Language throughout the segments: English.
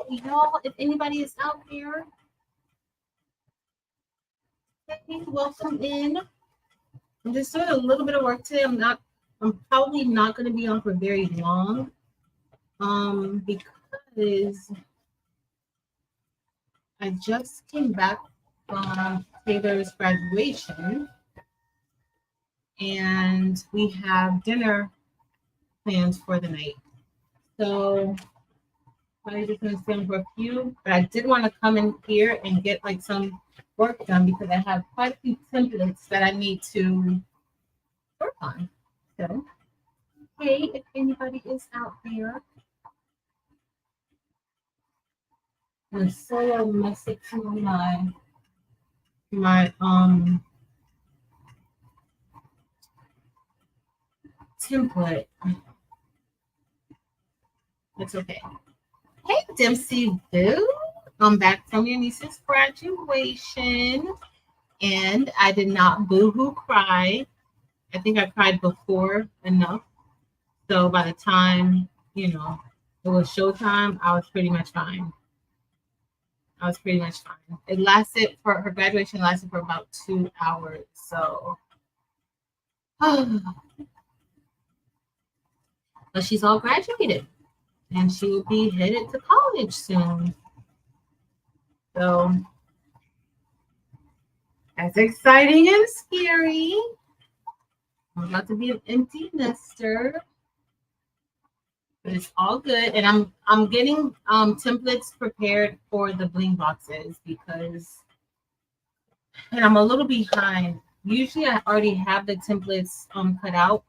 y'all, if anybody is out there, hey, welcome in. I'm just doing a little bit of work today. I'm probably not going to be on for very long. Because I just came back from Taylor's graduation and we have dinner plans for the night. So I'm just gonna stay on for a few, but I did want to come in here and get like some work done because I have quite a few templates that I need to work on. So hey, if anybody is out there, I'm solo messaging my template. It's okay. Hey, Dempsey Boo. I'm back from your niece's graduation, and I did not boo-hoo cry. I think I cried before enough. So by the time, it was showtime, I was pretty much fine. It lasted for her graduation lasted for about 2 hours. So, but she's all graduated and she will be headed to college soon. So that's exciting and scary. I'm about to be an empty nester, but it's all good. And I'm getting templates prepared for the bling boxes and I'm a little behind. Usually I already have the templates cut out,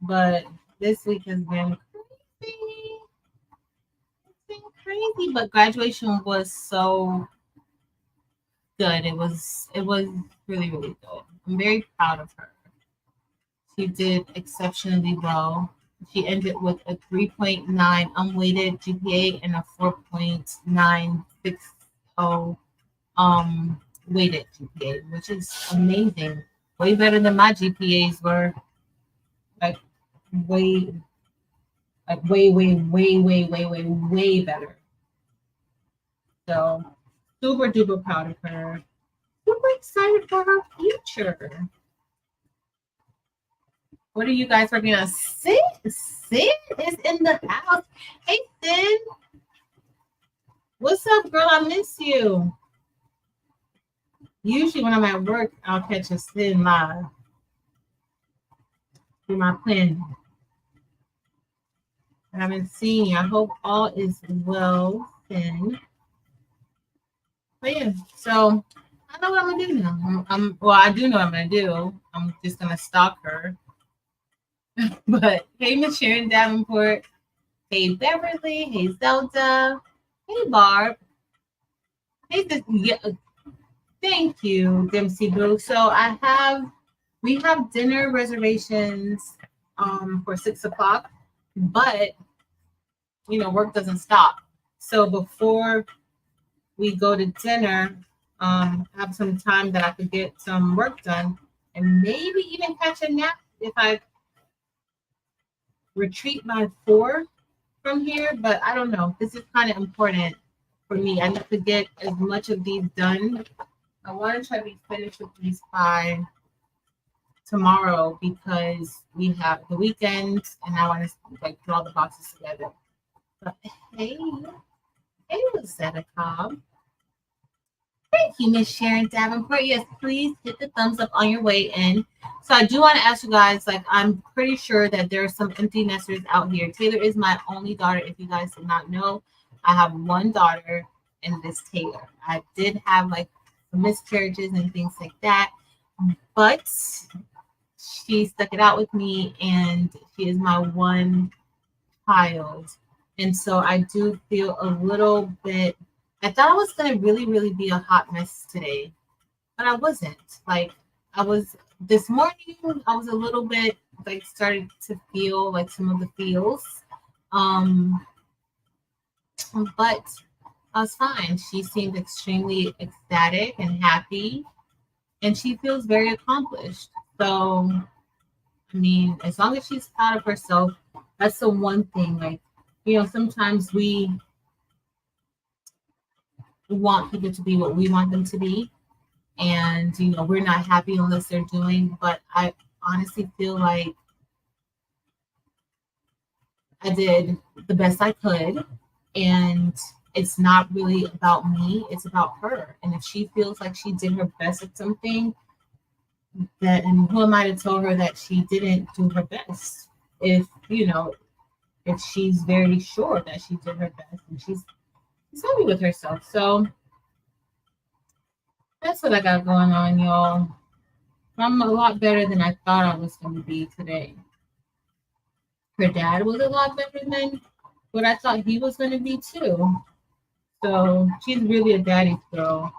but this week has been crazy. It's been crazy, but graduation was so good. It was really, really good. I'm very proud of her. She did exceptionally well. She ended with a 3.9 unweighted GPA and a 4.960 weighted GPA, which is amazing. Way better than my GPAs were. Like way, way better. So super duper proud of her. Super excited for her future. What are you guys working on? Sin is in the house. Hey, Sin. What's up, girl? I miss you. Usually when I'm at work, I'll catch a Sin live through my plan. I haven't seen you. I hope all is well, Sin. But yeah, so I know what I'm gonna do now. I do know what I'm gonna do. I'm just gonna stalk her. But hey, Miss Sharon Davenport. Hey, Beverly. Hey, Zelda. Hey, Barb. Hey, thank you, Dempsey Boo. So we have dinner reservations for 6:00, but work doesn't stop. So before we go to dinner, have some time that I could get some work done and maybe even catch a nap if I retreat by 4 from here. But I don't know. This is kind of important for me. I need to get as much of these done. I want to try to be finished with these by tomorrow because we have the weekend and I want to put all the boxes together. But hey, Rosetta Cobb. Thank you, Miss Sharon Davenport. Yes, please hit the thumbs up on your way in. So I do want to ask you guys, I'm pretty sure that there are some empty nesters out here. Taylor is my only daughter. If you guys did not know, I have one daughter, and it is Taylor. I did have miscarriages and things like that, but she stuck it out with me, and she is my one child. And so I do feel a little bit. I thought I was going to really, really be a hot mess today, but I wasn't. I was this morning, I was a little bit started to feel some of the feels. But I was fine. She seemed extremely ecstatic and happy, and she feels very accomplished. So, I mean, as long as she's proud of herself, that's the one thing. Sometimes we want people to be what we want them to be. And, we're not happy unless they're doing, but I honestly feel like I did the best I could. And it's not really about me, it's about her. And if she feels like she did her best at something, that, and who am I to tell her that she didn't do her best? If she's very sure that she did her best and she's happy with herself. So that's what I got going on, y'all. I'm a lot better than I thought I was going to be today. Her dad was a lot better than what I thought he was going to be, too. So she's really a daddy's girl.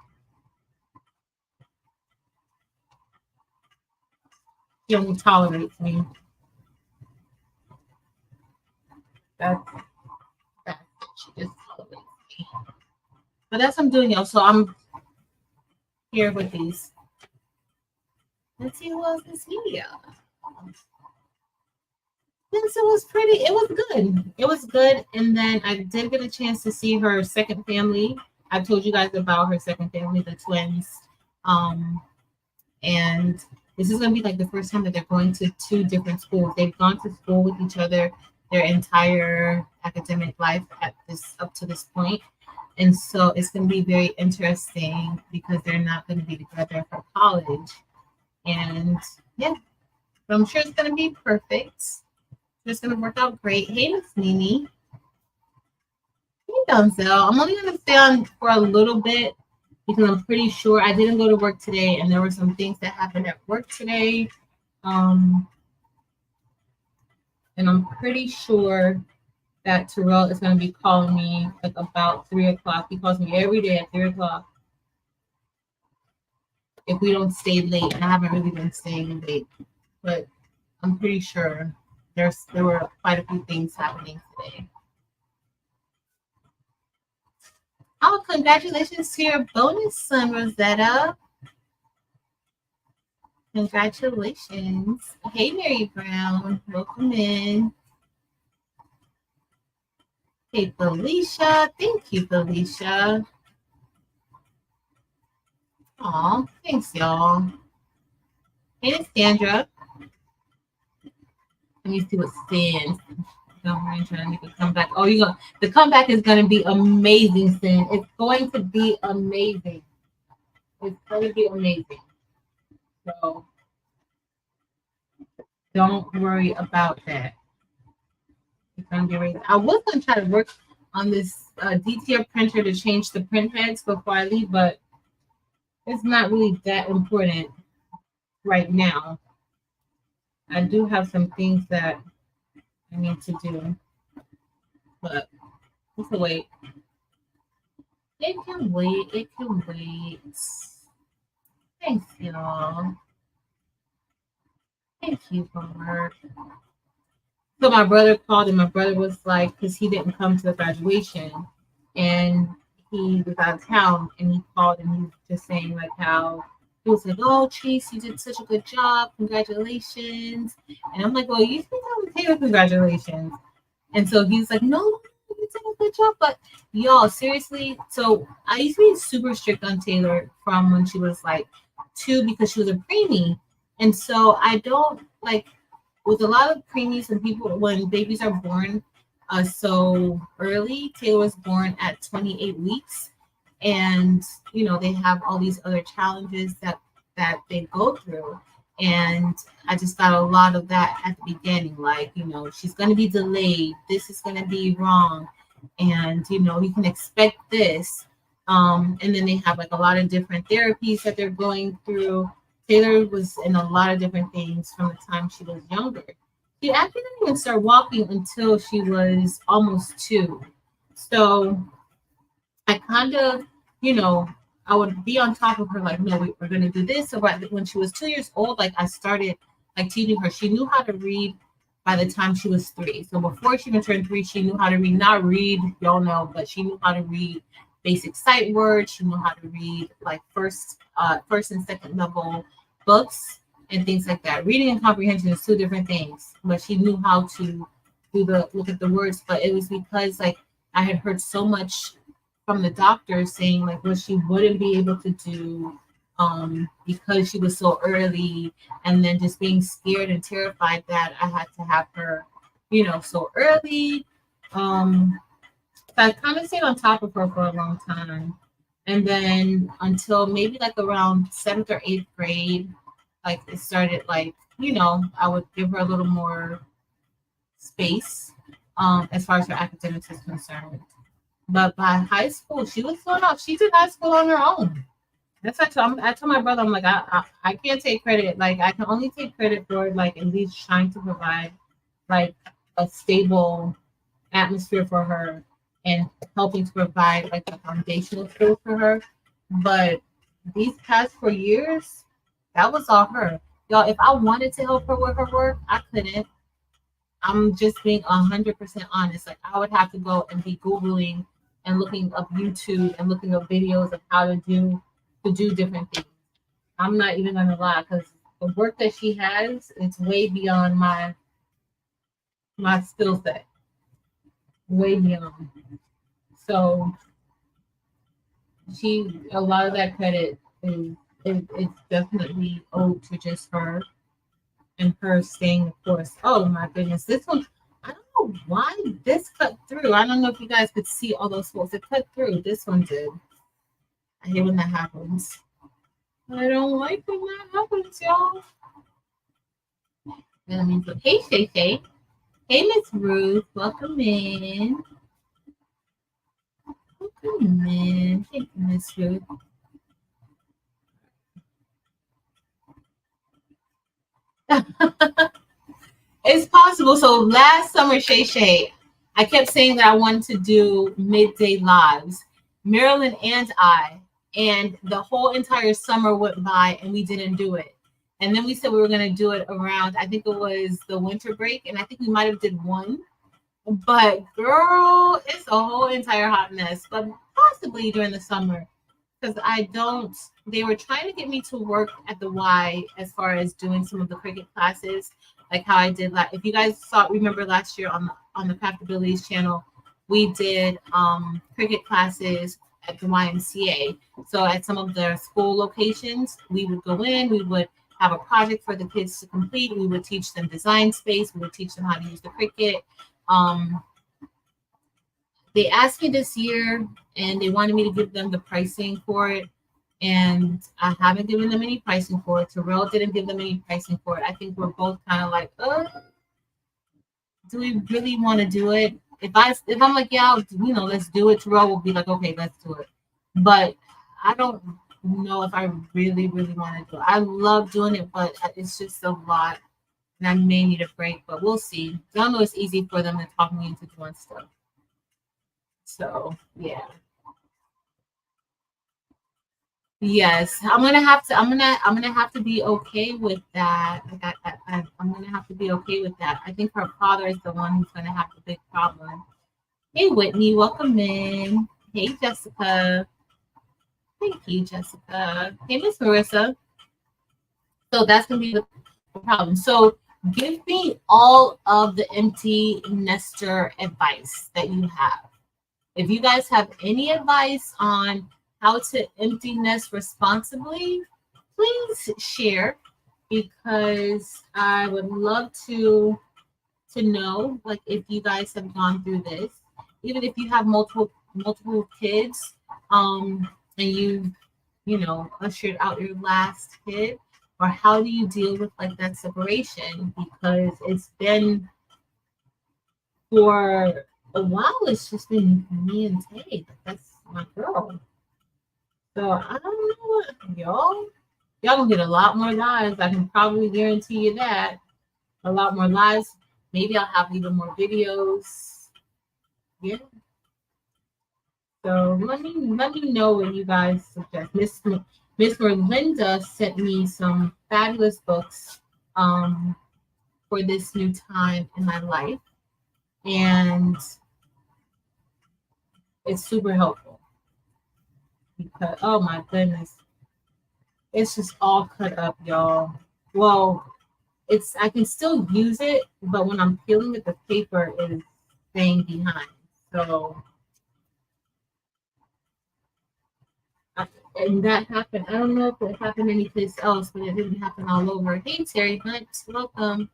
She only tolerates me. That's she just tolerates me. But that's what I'm doing, y'all. So I'm here with these. Let's see who else is here. Yes, it was good. It was good. And then I did get a chance to see her second family. I told you guys about her second family, the twins. And this is going to be like the first time that they're going to two different schools. They've gone to school with each other their entire academic life up to this point. And so it's going to be very interesting because they're not going to be together for college. And yeah, but I'm sure it's going to be perfect. It's going to work out great. Hey, Miss Nini. Hey, Donzel. I'm only going to stay on for a little bit because I'm pretty sure I didn't go to work today, and there were some things that happened at work today. And I'm pretty sure that Terrell is going to be calling me like about 3 o'clock. He calls me every day at 3 o'clock if we don't stay late. And I haven't really been staying late, but I'm pretty sure there were quite a few things happening today. Oh, congratulations to your bonus son, Rosetta. Congratulations. Hey, Mary Brown. Welcome in. Hey, Felicia. Thank you, Felicia. Aw, thanks, y'all. Hey, it's Sandra. Let me see what stands. Don't mind trying to make a comeback. Oh, the comeback is gonna be amazing, Sin. It's going to be amazing. It's going to be amazing. So don't worry about that. It's gonna be amazing. I was gonna try to work on this DTF printer to change the print heads before I leave, but it's not really that important right now. I do have some things that I need to do, but it's a wait. It can wait. It can wait. Thanks, y'all. Thank you for work. So my brother called, and my brother was like, because he didn't come to the graduation, and he was out of town, and he called, and he was just saying like how he was like, "Oh, Chase, you did such a good job. Congratulations." And I'm like, "Well, you should tell Taylor congratulations." And so he's like, "No, you did a good job." But y'all, seriously, so I used to be super strict on Taylor from when she was like 2 because she was a preemie. And so I don't like with a lot of preemies when babies are born so early. Taylor was born at 28 weeks. And they have all these other challenges that they go through, and I just got a lot of that at the beginning, like she's going to be delayed, this is going to be wrong, and you can expect this, and then they have like a lot of different therapies that they're going through. Taylor was in a lot of different things from the time she was younger. She actually didn't even start walking until she was almost 2, so I kind of, I would be on top of her, like, no, we're going to do this. So when she was 2 years old, like, I started, like, teaching her. She knew how to read by the time she was 3. So before she even turned 3, she knew how to read. Not read, y'all know, but she knew how to read basic sight words. She knew how to read, like, first and second level books and things like that. Reading and comprehension is 2 different things. But she knew how to look at the words. But it was because, like, I had heard so much from the doctor saying like what she wouldn't be able to do because she was so early, and then just being scared and terrified that I had to have her, so early. So I kind of stayed on top of her for a long time. And then until maybe like around seventh or eighth grade, like it started like, I would give her a little more space as far as her academics is concerned. But by high school, she was going off. She did high school on her own. That's what I told my brother, I'm like, I can't take credit. Like, I can only take credit for, like, at least trying to provide, like, a stable atmosphere for her and helping to provide, like, the foundational skills for her. But these past 4 years, that was all her. Y'all, if I wanted to help her with her work, I couldn't. I'm just being 100% honest. Like, I would have to go and be Googling and looking up YouTube and looking up videos of how to do different things. I'm not even gonna lie, because the work that she has is way beyond my skill set. Way beyond. So a lot of that credit is definitely owed to just her and her staying the course. Oh my goodness, this one, I don't know why this cut through. I don't know if you guys could see all those folks. It cut through. This one did. I hate when that happens. I don't like when that happens, y'all. Let me put, hey, Shay Shay. Hey, Miss Ruth. Welcome in. Welcome in. Thank you, Miss Ruth. It's possible. So last summer, Shay Shay, I kept saying that I wanted to do midday lives, Marilyn and I, and the whole entire summer went by and we didn't do it. And then we said we were going to do it around, I think it was the winter break, and I think we might have did one. But girl, it's a whole entire hot mess, but possibly during the summer. Because they were trying to get me to work at the Y as far as doing some of the cricket classes, like how I did. If you guys remember last year on the Craftabilities channel, we did cricket classes at the YMCA. So at some of the school locations, we would go in, we would have a project for the kids to complete. We would teach them design space. We would teach them how to use the cricket. They asked me this year and they wanted me to give them the pricing for it. And I haven't given them any pricing for it. Terrell didn't give them any pricing for it. I think we're both kind of like, do we really want to do it? If I'm like, yeah, let's do it, Terrell will be like, okay, let's do it. But I don't know if I really, really want to do it. I love doing it, but it's just a lot. And I may need a break, but we'll see. Y'all know it's easy for them to talk me into doing stuff. So yeah. Yes, I'm gonna have to be okay with that. Like I'm gonna have to be okay with that. I think her father is the one who's gonna have the big problem. Hey Whitney, welcome in. Hey Jessica. Thank you, Jessica. Hey Miss Marissa. So that's gonna be the problem. So give me all of the empty nester advice that you have. If you guys have any advice on how to empty nest responsibly, please share, because I would love to know, like, if you guys have gone through this, even if you have multiple kids, and ushered out your last kid, or how do you deal with like that separation? Because it's been for a while, it's just been me and Tay. That's my girl. So I don't know what y'all gonna get a lot more lives. I can probably guarantee you that. A lot more lives. Maybe I'll have even more videos. Yeah. So let me know what you guys suggest. Miss Merlinda sent me some fabulous books for this new time in my life. And it's super helpful. Because oh my goodness, it's just all cut up, y'all. Well, I can still use it, but when I'm peeling it, the paper is staying behind. So And that happened. I don't know if it happened anyplace else, but it didn't happen all over. Hey, Terry Hunt, welcome.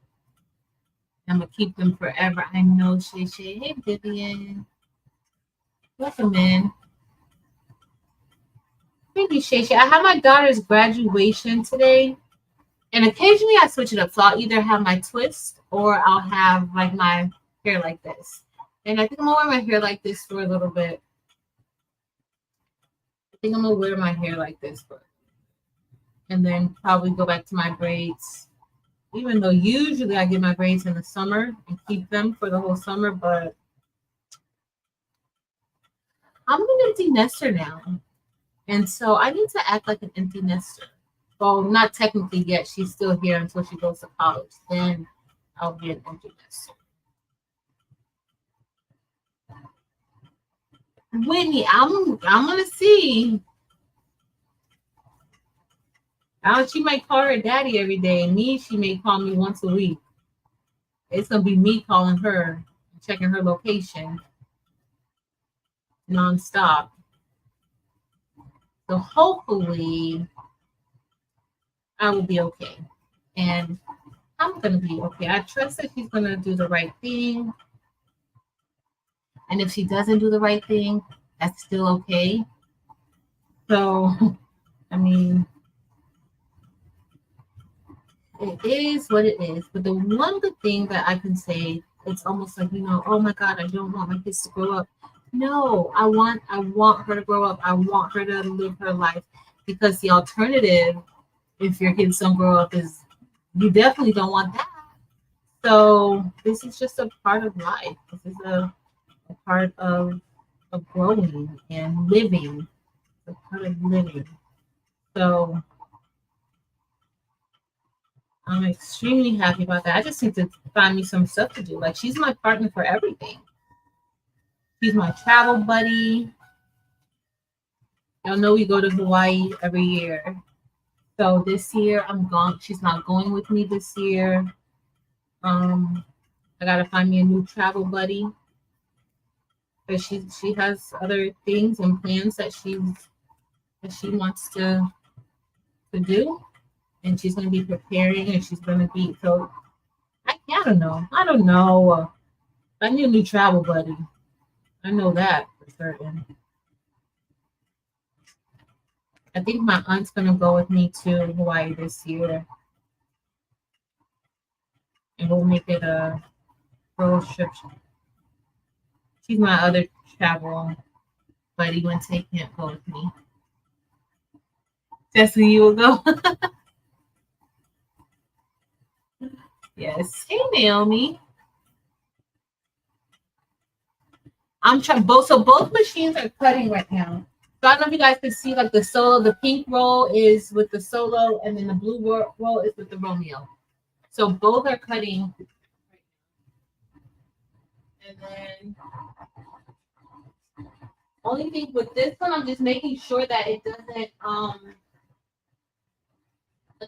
I'm gonna keep them forever. I know, Shay Shay. Hey, Vivian, welcome in. Thank you, Shay Shay. I have my daughter's graduation today, and occasionally I switch it up. So I'll either have my twist or I'll have like my hair like this. And I think I'm gonna wear my hair like this for a little bit. I think I'm gonna wear my hair like this for, and then probably go back to my braids. Even though usually I get my braids in the summer and keep them for the whole summer, but I'm an empty nester now. And so I need to act like an empty nester. Well, not technically yet. She's still here until she goes to college. Then I'll be an empty nester. Whitney, I'm gonna see. She might call her daddy every day. Me, she may call me once a week. It's gonna be me calling her, checking her location nonstop. So hopefully I will be okay. And I'm gonna be okay. I trust that she's gonna do the right thing. And if she doesn't do the right thing, that's still okay. So, I mean, it is what it is. But the one good thing that I can say, it's almost like, oh my God, I don't want my kids to grow up. No, I want her to grow up. I want her to live her life, because the alternative, if your kids don't grow up, is you definitely don't want that. So this is just a part of life. This is a part of growing and living. It's a part of living. So I'm extremely happy about that. I just need to find me some stuff to do. Like, she's my partner for everything. She's my travel buddy. Y'all know we go to Hawaii every year. So this year I'm gone. She's not going with me this year. I gotta find me a new travel buddy, because she has other things and plans that she wants to do, and she's gonna be preparing, and she's gonna be so. I don't know. I need a new travel buddy. I know that for certain. I think my aunt's gonna go with me to Hawaii this year, and we'll make it a road trip. She's my other travel buddy when Tay can't go with me. Jesse, you will go. Yes. Hey, Naomi. I'm trying both. So both machines are cutting right now. So I don't know if you guys can see, like, the solo. The pink roll is with the solo, and then the blue roll is with the Romeo. So both are cutting. And then only thing with this one, I'm just making sure that it doesn't like,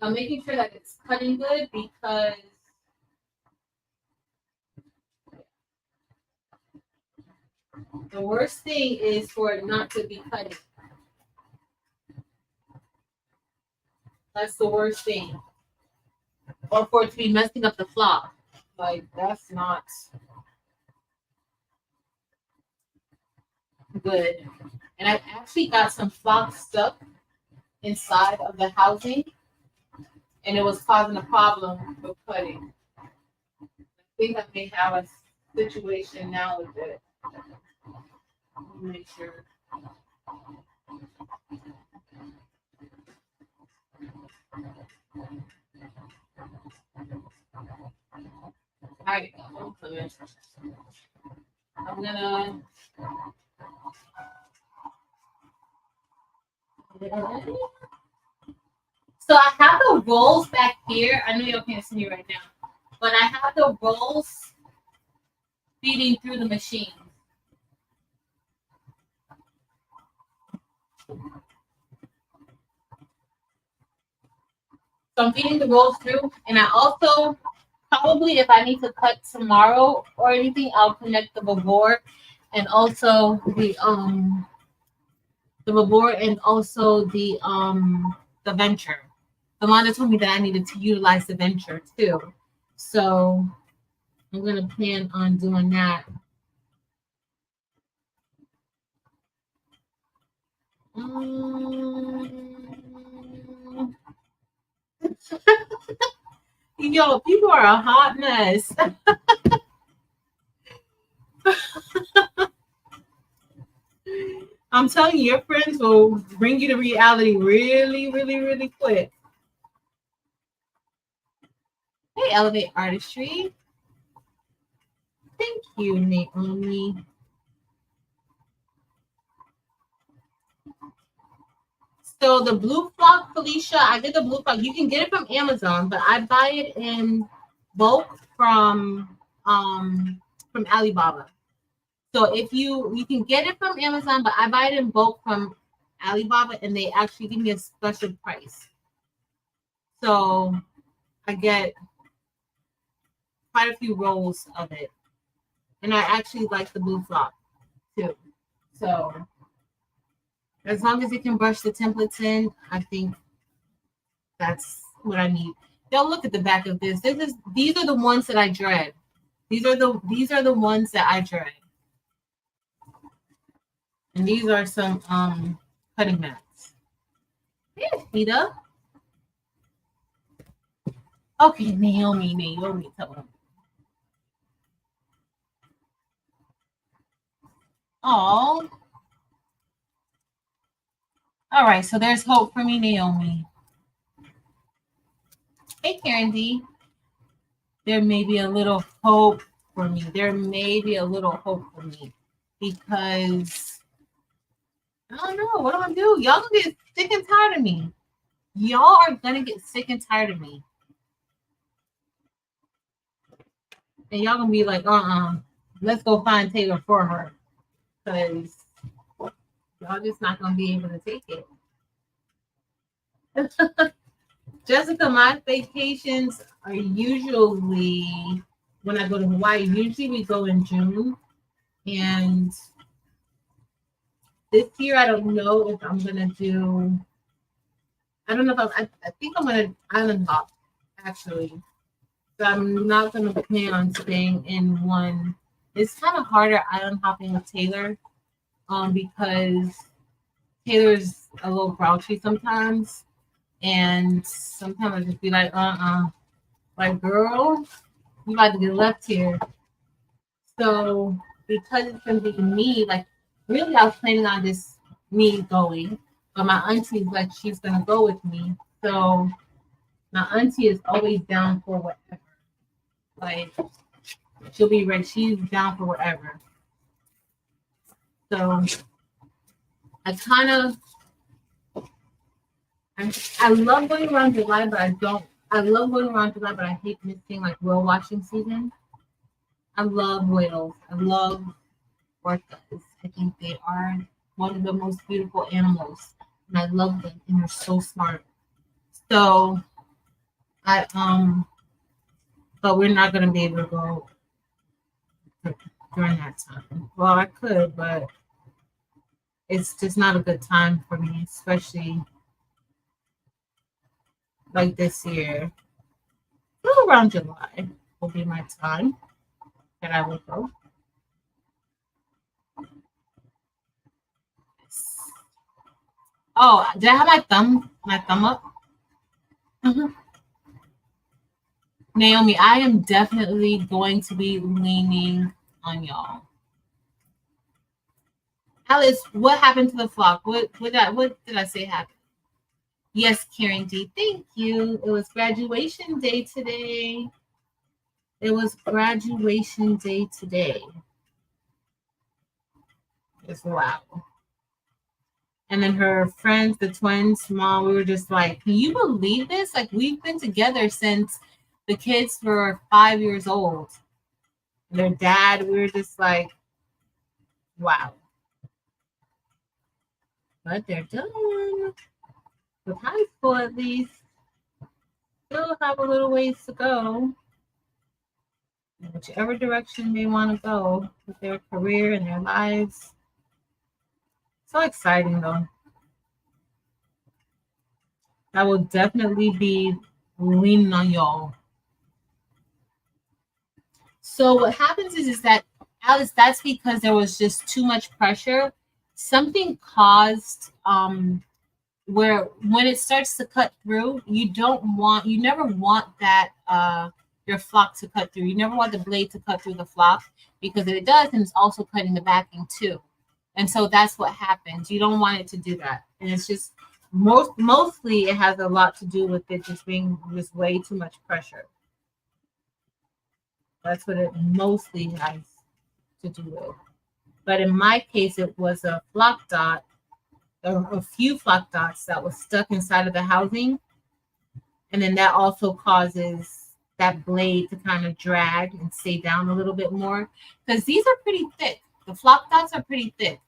I'm making sure that it's cutting good, because the worst thing is for it not to be cutting. That's the worst thing. Or for it to be messing up the flop. Like, that's not good. And I actually got some flop stuck inside of the housing, and it was causing a problem with cutting. I think I may have a situation now with it. Let me make sure. All right, I'm gonna. So I have the rolls back here. I know y'all can't see me right now, but I have the rolls feeding through the machine. So I'm feeding the rolls through, and I also probably, if I need to cut tomorrow or anything, I'll connect the board and also the the reward and also the venture. The mom told me that I needed to utilize the venture too. So I'm gonna plan on doing that. Mm. Yo, people are a hot mess. I'm telling you, your friends will bring you to reality really, really, really quick. Hey, Elevate Artistry. Thank you, Naomi. So the blue flock, Felicia, I did the blue flock. You can get it from Amazon, but I buy it in bulk from Alibaba. So if you can get it from Amazon, but I buy it in bulk from Alibaba, and they actually give me a special price. So I get quite a few rolls of it, and I actually like the blue flock too. So as long as you can brush the templates in, I think that's what I need. Don't look at the back of this. These are the ones that I dread. These are the ones that I dread. And these are some cutting mats. Hey, Rita. Okay, Naomi, tell them. Oh. All right, so there's hope for me, Naomi. Hey, Karen D. There may be a little hope for me. There may be a little hope for me because I don't know what I'm gonna do. Y'all gonna get sick and tired of me. Y'all are gonna get sick and tired of me, and y'all gonna be like, let's go find Taylor for her, because y'all just not gonna be able to take it. Jessica, my vacations are usually when I go to Hawaii. Usually we go in June, and this year I don't know if I'm gonna do. I don't know if I think I'm gonna island hop actually. So I'm not gonna plan on staying in one. It's kind of harder island hopping with Taylor, because Taylor's a little grouchy sometimes, and sometimes I just be like, like girl, you about to get left here. So because it's gonna be me, like really, I was planning on just me going, but my auntie's like she's gonna go with me. So my auntie is always down for whatever. Like she'll be ready. She's down for whatever. So I kind of I love going around July, but I don't. I love going around July, but I hate missing like whale watching season. I love whales. I love orcas. I think they are one of the most beautiful animals, and I love them, and they're so smart. So I. But we're not gonna be able to go during that time. Well, I could, but it's just not a good time for me, especially like this year. Well, around July will be my time that I will go. Oh, did I have my thumb up? Mhm. Naomi, I am definitely going to be leaning on y'all. Alice, what happened to the flock? What did I say happened? Yes, Karen D. Thank you. It was graduation day today. It was graduation day today. It's wow. And then her friends, the twins, mom, we were just like, can you believe this? Like we've been together since the kids were 5 years old. Their dad, we were just like, wow. But they're done with high school at least. Still have a little ways to go. Whichever direction they want to go with their career and their lives. So exciting though. I will definitely be leaning on y'all. So what happens is that Alice, that's because there was just too much pressure. Something caused where when it starts to cut through, you never want that your flock to cut through. You never want the blade to cut through the flock because if it does, then it's also cutting the backing too. And so that's what happens. You don't want it to do that. And it's just mostly it has a lot to do with it just being just way too much pressure. That's what it mostly has to do with. But in my case, it was a flock dot, a few flock dots that was stuck inside of the housing. And then that also causes that blade to kind of drag and stay down a little bit more because these are pretty thick. The flock dots are pretty thick.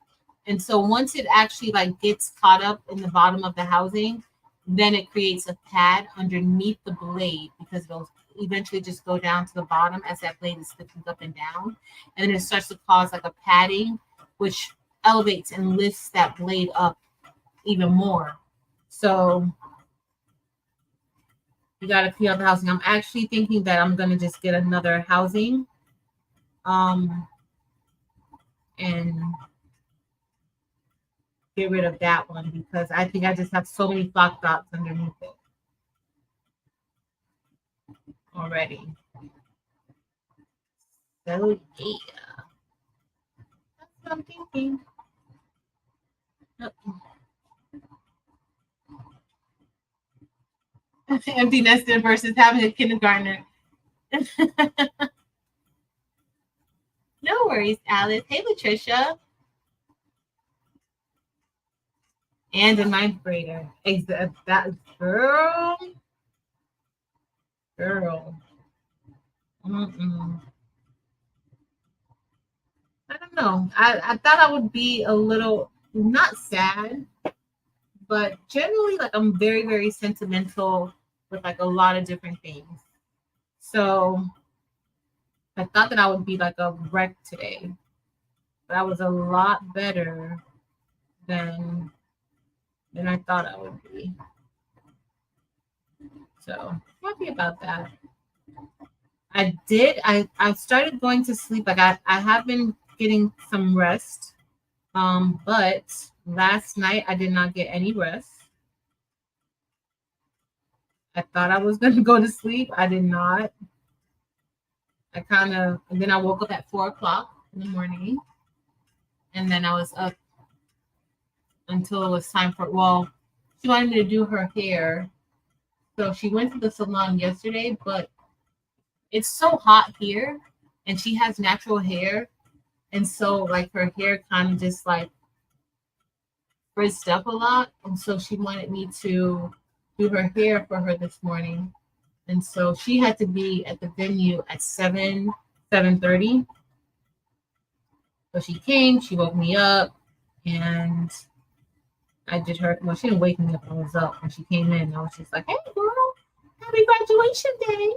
And so once it actually like gets caught up in the bottom of the housing, then it creates a pad underneath the blade because it'll eventually just go down to the bottom as that blade is sticking up and down. And then it starts to cause like a padding, which elevates and lifts that blade up even more. So you got to clean out the housing. I'm actually thinking that I'm going to just get another housing and get rid of that one because I think I just have so many flock dots underneath it already. So yeah, that's what I'm thinking. Empty nested versus having a kindergartner. No worries, Alice. Hey, Patricia. And a ninth grader. That girl. Mm-mm. I don't know. I thought I would be a little not sad, but generally like I'm very, very sentimental with like a lot of different things. So I thought that I would be like a wreck today. But I was a lot better than I thought I would be. So happy about that. I started going to sleep. Like I have been getting some rest. But last night I did not get any rest. I thought I was gonna go to sleep. I did not. And then I woke up at 4 o'clock in the morning. And then I was up until it was time she wanted me to do her hair. So she went to the salon yesterday, but it's so hot here and she has natural hair. And so like her hair kind of just like frizzed up a lot. And so she wanted me to do her hair for her this morning. And so she had to be at the venue at 7:30. So she came, she woke me up, and I did her. Well, she didn't wake me up. I was up when she came in. I was just like, "Hey, girl, happy graduation day!"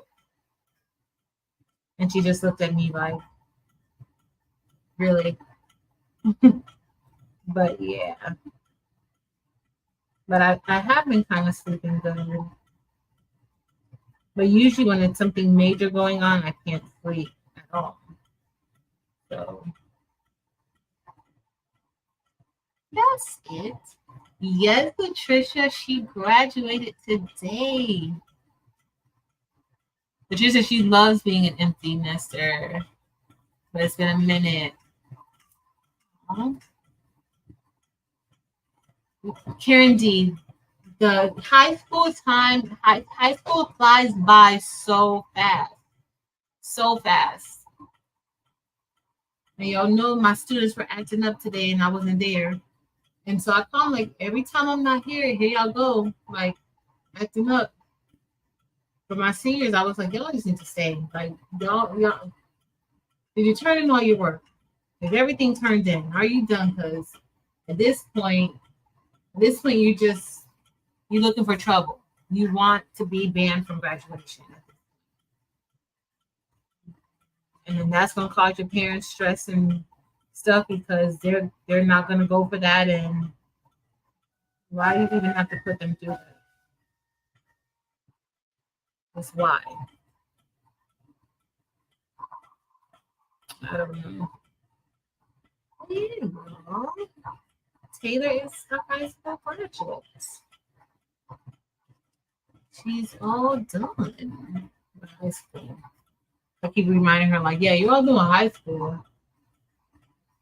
And she just looked at me like, "Really?" But yeah, but I have been kind of sleeping good. But usually when it's something major going on, I can't sleep at all. So that's it. Yes, Patricia, she graduated today. Patricia, she loves being an empty nester, but it's been a minute. Karen D, the high school flies by so fast, so fast. And y'all know my students were acting up today, and I wasn't there. And so I call them like every time I'm not here y'all go, like acting up. For my seniors, I was like, y'all just need to stay. Like y'all, did you turn in all your work? Is everything turned in? Are you done? Because at this point, you're looking for trouble. You want to be banned from graduation. And then that's gonna cause your parents stress and stuff because they're not gonna go for that. And why do you even have to put them through that? That's why. I don't know. Yeah. Taylor is a high school graduate. She's all done with high school. I keep reminding her, like, yeah, you're all doing high school.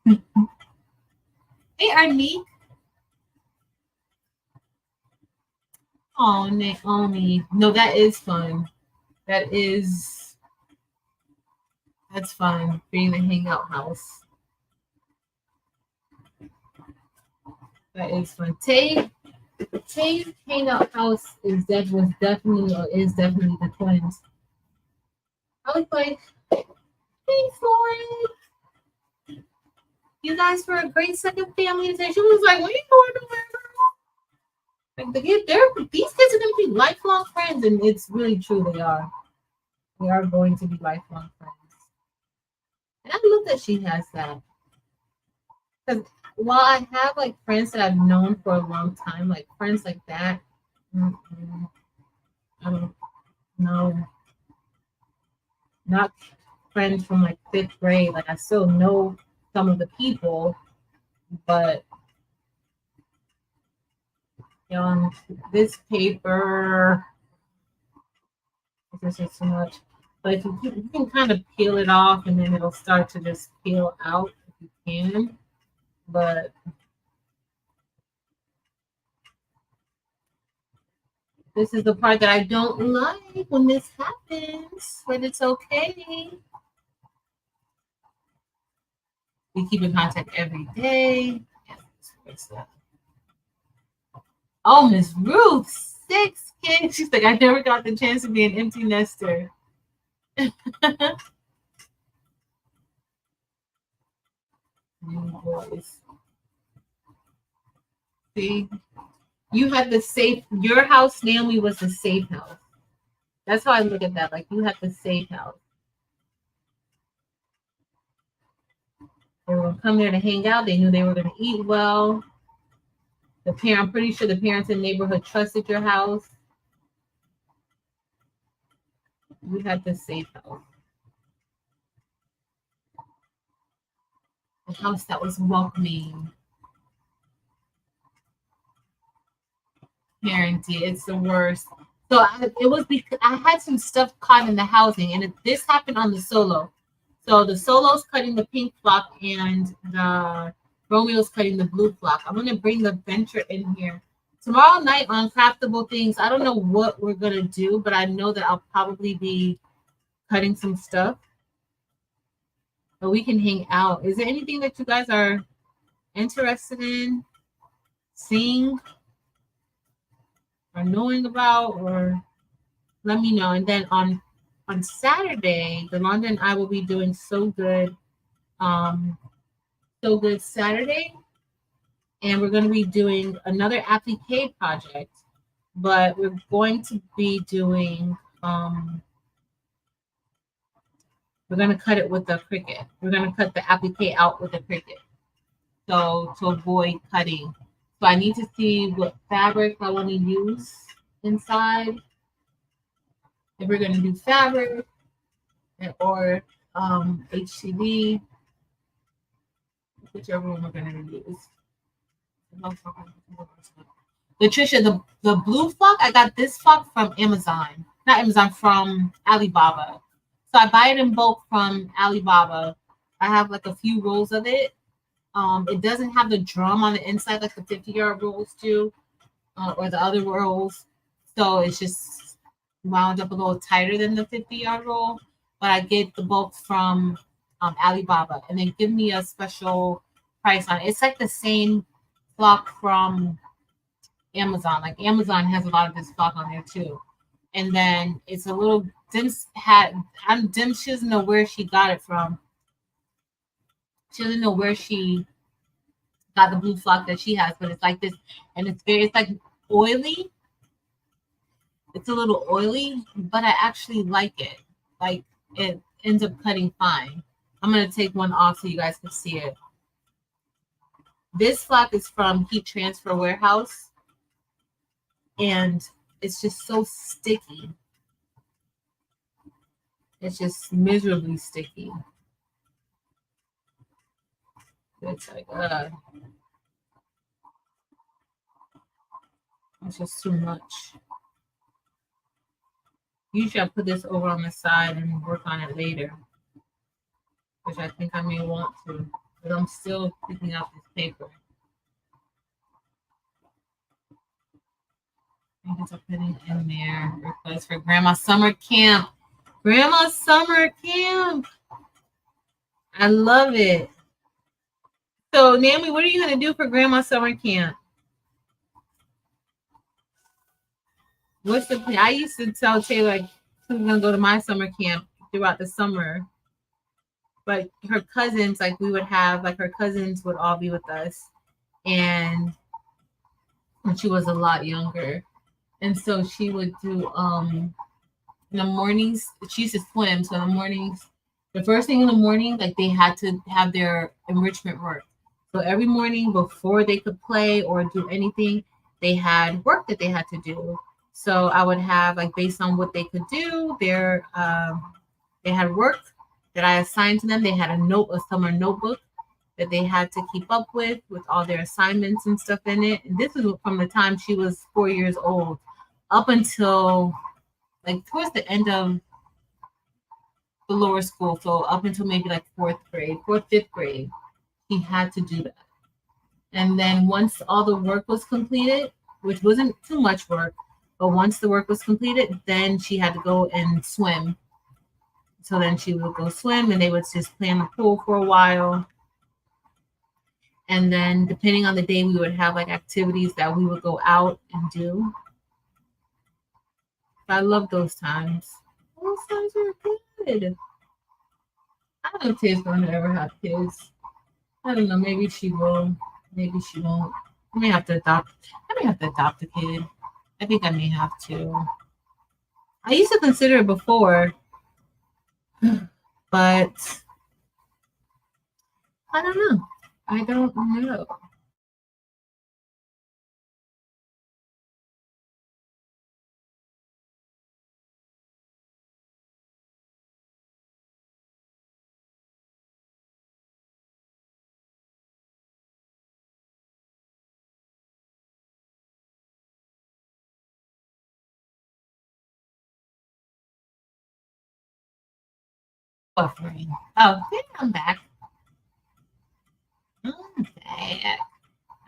Hey, Arnie. Oh, Naomi. No, that is fun. That is, that's fun. Being the hangout house. That is fun. Tay's hangout house was definitely or is definitely the twins. I was like, hey, Florence, you guys were a great second family. And she was like, what are you doing over there? Like, these kids are going to be lifelong friends, and it's really true. They are. They are going to be lifelong friends. And I love that she has that. Because while I have like friends that I've known for a long time, like friends like that, I don't know. Not friends from like fifth grade. Like I still know some of the people, but this paper, this is too much. But if you can kind of peel it off, and then it'll start to just peel out if you can. But this is the part that I don't like when this happens, but it's okay. We keep in contact every day. Oh, Miss Ruth, 6 kids. She's like, I never got the chance to be an empty nester. Boys. See, you had the safe. Your house, Naomi, was the safe house. That's how I look at that. Like you had the safe house. They were gonna come there to hang out. They knew they were gonna eat well. I'm pretty sure the parents in the neighborhood trusted your house. You had the safe house. A house that was welcoming. Parenting, it's the worst. So it was because I had some stuff caught in the housing, and this happened on the solo. So the solo's cutting the pink flock, and the Romeo's cutting the blue flock. I'm gonna bring the venture in here tomorrow night on Craftable Things. I don't know what we're gonna do, but I know that I'll probably be cutting some stuff. But we can hang out. Is there anything that you guys are interested in seeing or knowing about, or let me know. And then on Saturday, Delonda and I will be doing So Good Saturday, and we're going to be doing another applique project, but we're going to be doing we're going to cut it with the Cricut. We're going to cut the applique out with the Cricut, so to avoid cutting. So I need to see what fabric I want to use inside. If we're going to do fabric or HCD, whichever one we're going to use. Latricia, the blue flock, I got this flock from Amazon. Not Amazon, from Alibaba. So I buy it in bulk from Alibaba. I have like a few rolls of it. It doesn't have the drum on the inside like the 50-yard rolls do, or the other rolls. So it's just wound up a little tighter than the 50-yard roll. But I get the bulk from Alibaba, and they give me a special price on it. It's like the same flock from Amazon. Like Amazon has a lot of this flock on there too. And then it's a little Dim she doesn't know where she got it from. She doesn't know where she got the blue flock that she has, but it's like this, and it's like oily. It's a little oily, but I actually like it. Like it ends up cutting fine. I'm gonna take one off so you guys can see it. This flock is from Heat Transfer Warehouse, and it's just so sticky. It's just miserably sticky. It's like, it's just too much. Usually I put this over on the side and work on it later, which I think I may want to, but I'm still picking out this paper. I think it's putting in there. Request for Grandma Summer Camp. Grandma Summer Camp. I love it. So, Naomi, what are you going to do for Grandma Summer Camp? What's the plan? I used to tell Taylor, like, she was going to go to my summer camp throughout the summer. But her cousins, like, we would have, like, her cousins would all be with us. And when she was a lot younger. And so she would do, in the mornings, she used to swim. So in the mornings, the first thing in the morning, like, they had to have their enrichment work. So every morning before they could play or do anything, they had work that they had to do. So I would have, like, based on what they could do, they had work that I assigned to them. They had a summer notebook that they had to keep up with all their assignments and stuff in it. And this is from the time she was 4 years old up until, like, towards the end of the lower school. So up until maybe like fifth grade, she had to do that. And then once all the work was completed, which wasn't too much work, but once the work was completed, then she had to go and swim. So then she would go swim and they would just play in the pool for a while. And then depending on the day, we would have, like, activities that we would go out and do. I love those times. Those times were good. I don't know if Tay's going to ever have kids. I don't know. Maybe she will. Maybe she won't. I may have to adopt a kid. I think I may have to. I used to consider it before, but I don't know. I don't know. Buffering. Oh, yeah, I'm back. I'm back.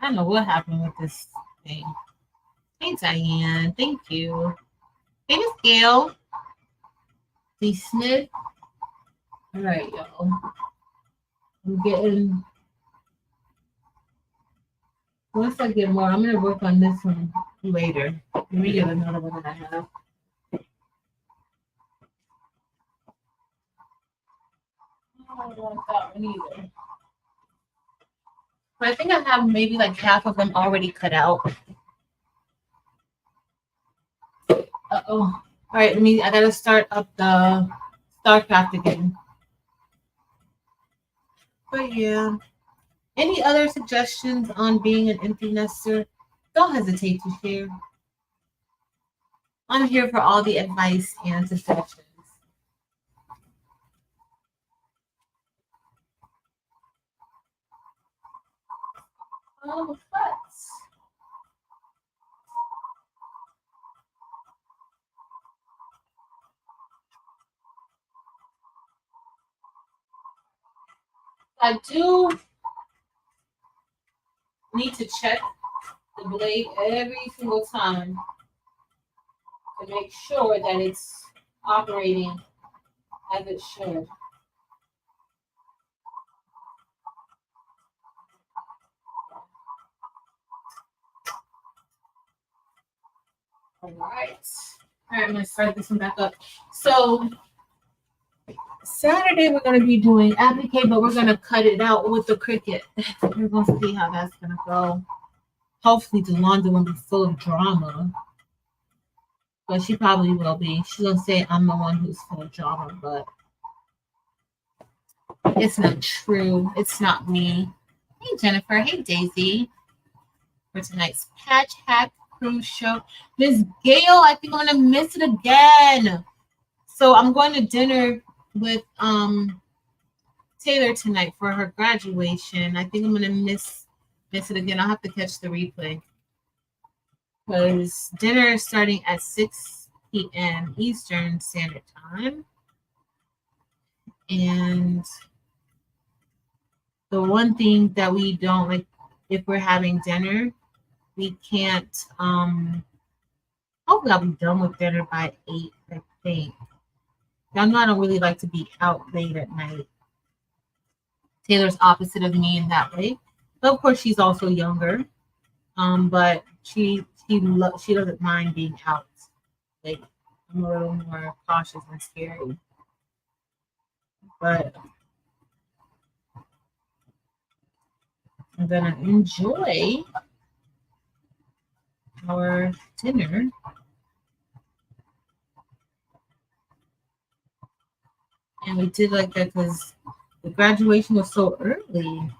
I don't know what happened with this thing. Hey, Diane. Thank you. Hey, Miss Gail. D. Smith. All right, y'all. I'm getting. Once I get more, I'm going to work on this one later. Let me get another one that I have. I don't want that one either. But I think I have maybe like half of them already cut out. Uh-oh. All right, I gotta start up the StarCraft again. But yeah. Any other suggestions on being an empty nester? Don't hesitate to share. I'm here for all the advice and suggestions. Oh, what? I do need to check the blade every single time to make sure that it's operating as it should. All right. All right, I'm going to start this one back up. So Saturday we're going to be doing applique, but we're going to cut it out with the Cricut. We're going to see how that's going to go. Hopefully Delonda won't be full of drama. But she probably will be. She's going to say I'm the one who's full of drama, but it's not true. It's not me. Hey, Jennifer. Hey, Daisy. For tonight's Patch Hack Cruise Show. Miss Gail, I think I'm going to miss it again. So I'm going to dinner with Taylor tonight for her graduation. I think I'm gonna miss it again. I'll have to catch the replay because dinner is starting at 6 p.m. Eastern Standard Time. And the one thing that we don't like, if we're having dinner, we can't hopefully I'll be done with dinner by 8, I think. Y'all know I don't really like to be out late at night. Taylor's opposite of me in that way. But of course she's also younger. But she doesn't mind being out late. I'm a little more cautious and scary. But I'm gonna enjoy our dinner. And we did like that because the graduation was so early. It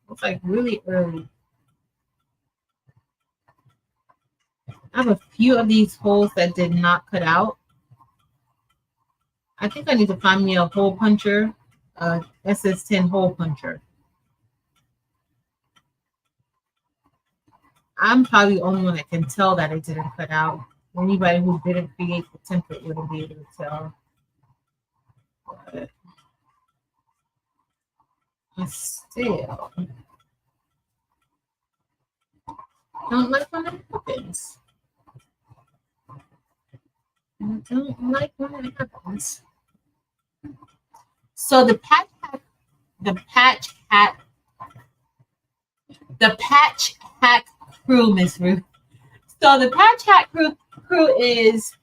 was like really early. I have a few of these holes that did not cut out. I think I need to find me a hole puncher, SS10 hole puncher. I'm probably the only one that can tell that it didn't cut out. Anybody who didn't create the template wouldn't be able to tell. But still, don't like when it happens. I don't like when it happens. So the patch hack crew, Miss Ruth. So the patch hack crew is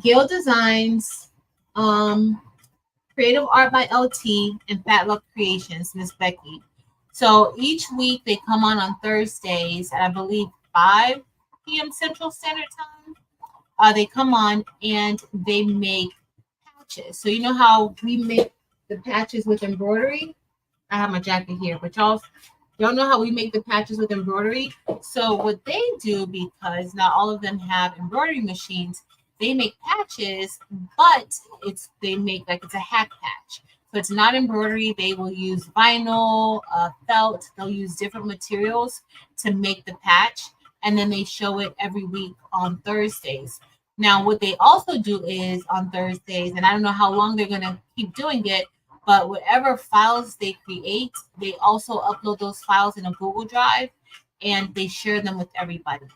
Gil Designs, Creative Art by LT, and Fat Love Creations, Miss Becky. So each week they come on Thursdays at I believe 5 p.m. Central Standard Time. They come on and they make patches. So you know how we make the patches with embroidery? I have my jacket here, but y'all know how we make the patches with embroidery. So what they do, because not all of them have embroidery machines, they make patches, but they make like it's a hack patch. So it's not embroidery. They will use vinyl, felt. They'll use different materials to make the patch, and then they show it every week on Thursdays. Now, what they also do is on Thursdays, and I don't know how long they're gonna keep doing it, but whatever files they create, they also upload those files in a Google Drive, and they share them with everybody.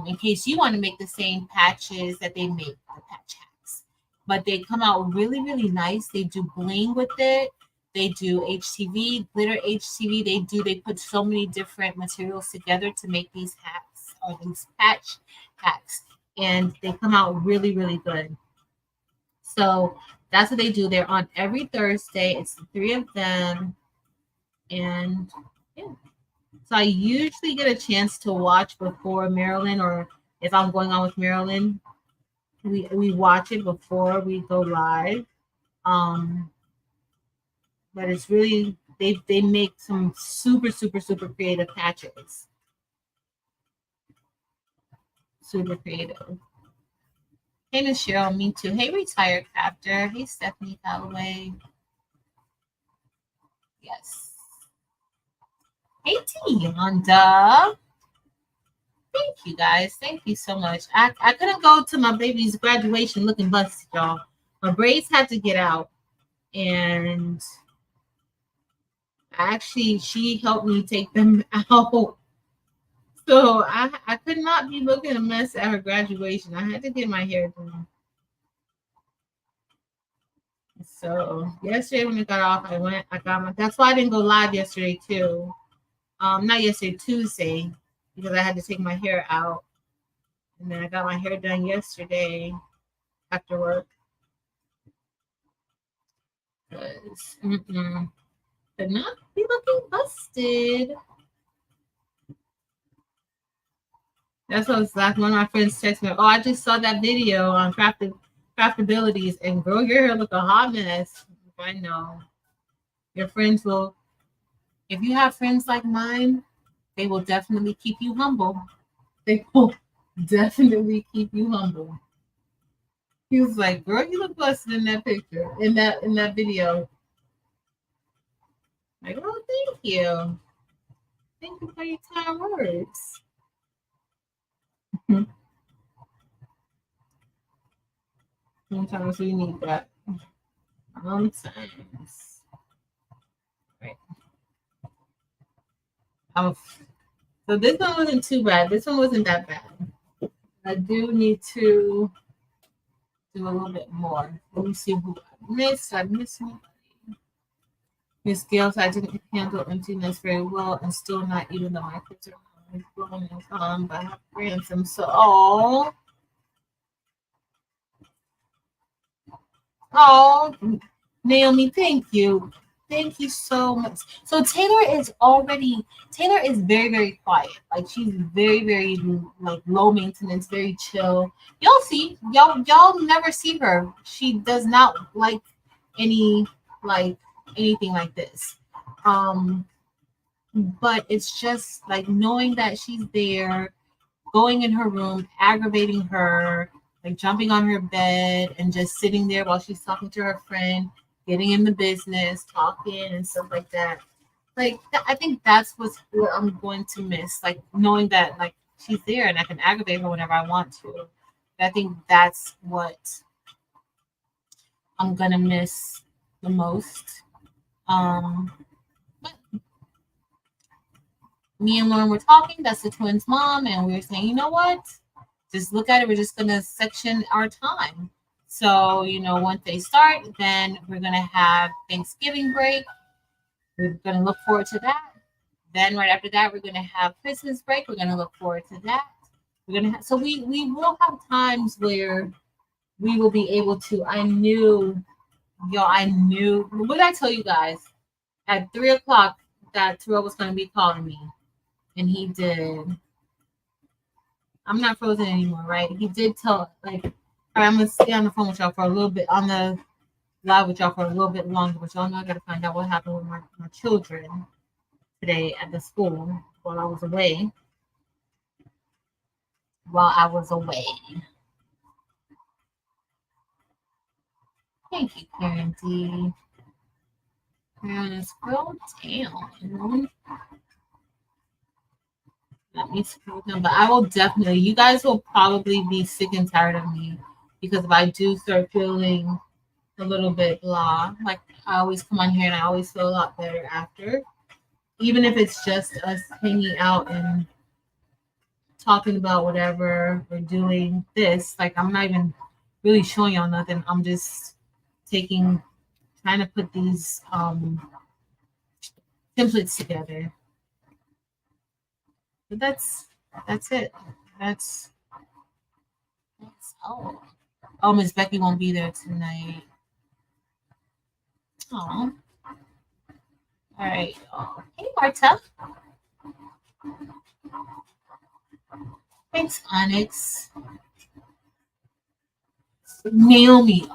In case you want to make the same patches that they make, the patch hacks. But they come out really, really nice. They do bling with it. They do HTV, glitter HTV. They put so many different materials together to make these hacks or these patch hacks. And they come out really, really good. So that's what they do. They're on every Thursday. It's the 3 of them. And yeah. So I usually get a chance to watch before Marilyn, or if I'm going on with Marilyn, we watch it before we go live. But it's really they make some super, super, super creative patches. Super creative. Hey, Miss Cheryl, me too. Hey, Retired Crafter. Hey, Stephanie Calloway. Yes. Hey, Yonda. Thank you, guys. Thank you so much. I couldn't go to my baby's graduation looking busted, y'all. My braids had to get out. And actually, she helped me take them out. So I could not be looking a mess at her graduation. I had to get my hair done. So yesterday when it got off, I got my, that's why I didn't go live yesterday too. Not yesterday, Tuesday, because I had to take my hair out. And then I got my hair done yesterday after work. Because could not be looking busted. That's what it's like. One of my friends texted me, "Oh, I just saw that video on craftabilities, and girl, your hair look a hot mess." I know. Your friends will, if you have friends like mine, they will definitely keep you humble. They will definitely keep you humble. He was like, "Girl, you look busted in that picture, in that video." Like, oh, thank you. Thank you for your kind words. Sometimes we need that. Sometimes. Right. Oh, so this one wasn't too bad. This one wasn't that bad. I do need to do a little bit more. Let me see who I missed. I missed anybody. Miss Gail said I didn't handle emptiness very well and still not even though my kids are grown and but I have ransom. So, oh, Naomi, thank you. Thank you so much. So Taylor is very, very quiet. Like she's very, very like low maintenance, very chill. You'll see. Y'all never see her. She does not like any like anything like this. Um, but it's just like knowing that she's there, going in her room, aggravating her, like jumping on her bed and just sitting there while she's talking to her friend, getting in the business, talking and stuff like that. Like I think that's what I'm going to miss. Like knowing that like she's there and I can aggravate her whenever I want to. I think that's what I'm gonna miss the most. Um, but me and Lauren were talking. That's the twins' mom, and we were saying, you know what? Just look at it. We're just gonna section our time. So once they start, then we're gonna have Thanksgiving break. We're gonna look forward to that. Then right after that, we're gonna have Christmas break. We're gonna look forward to that. We're gonna have, so we will have times where we will be able to. I knew. What did I tell you guys? At 3 o'clock, that Terrell was gonna be calling me, and he did. I'm not frozen anymore, right? He did tell like, all right, I'm gonna stay on the phone with y'all for a little bit, on the live with y'all for a little bit longer, but y'all know I gotta find out what happened with my children today at the school while I was away. While I was away. Thank you, Karen D. And scroll down. Let me scroll down, but I will definitely. You guys will probably be sick and tired of me because if I do start feeling a little bit blah. Like I always come on here and I always feel a lot better after. Even if it's just us hanging out and talking about whatever we're doing this. Like I'm not even really showing y'all nothing. I'm just trying to put these templates together. But that's it. That's oh, Miss Becky won't be there tonight. Oh. All right. Oh. Hey, Marta. Thanks, Onyx. Naomi.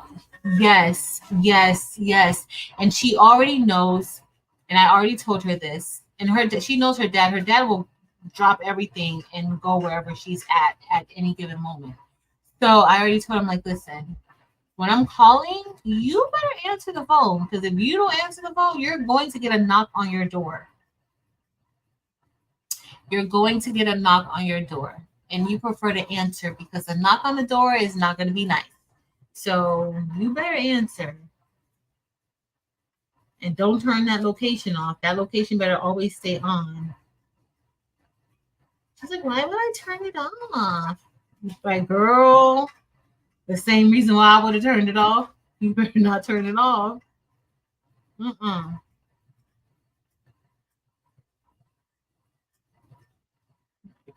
Yes, yes, yes. And she already knows, and I already told her this. And she knows her dad. Her dad will drop everything and go wherever she's at any given moment. So I already told him, like, listen, when I'm calling, you better answer the phone because if you don't answer the phone, you're going to get a knock on your door. You're going to get a knock on your door, and you prefer to answer because the knock on the door is not going to be nice. So you better answer. And don't turn that location off. That location better always stay on. She's like, why would I turn it off? Like, girl, the same reason why I would have turned it off. You better not turn it off. Mm-mm.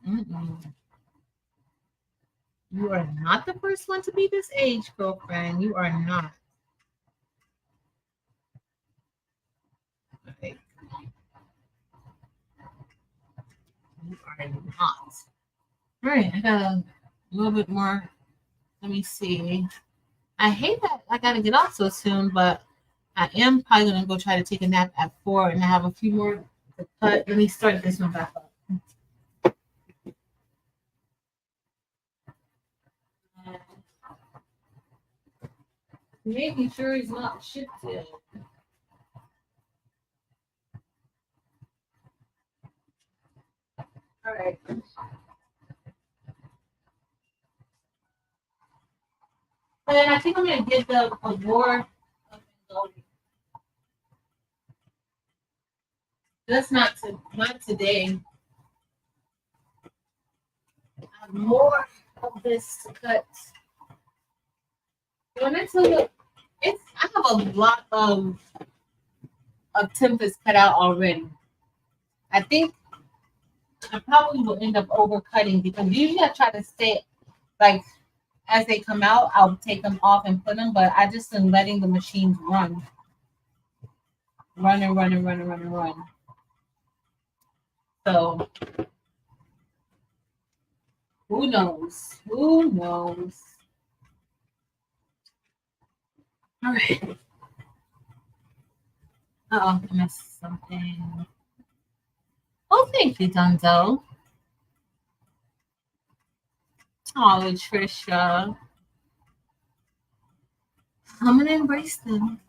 Mm-mm. You are not the first one to be this age, girlfriend. You are not. Okay. You are not. All right, I got a little bit more. Let me see. I hate that I gotta get off so soon, but I am probably gonna go try to take a nap at 4 and I have a few more to cut. Let me start this one back up. Making sure it's not shipped yet. All right. And then I think I'm gonna get the award up and loaded. Just not today. I have more of this to cut. When I tell you, it's I have a lot of templates cut out already. I think I probably will end up overcutting because usually I try to stay like as they come out, I'll take them off and put them, but I just am letting the machines run and run and run and run and run. So who knows? Who knows? All right. Oh, I missed something. Oh, thank you, Dunzo. Oh, Latricia. I'm gonna embrace them.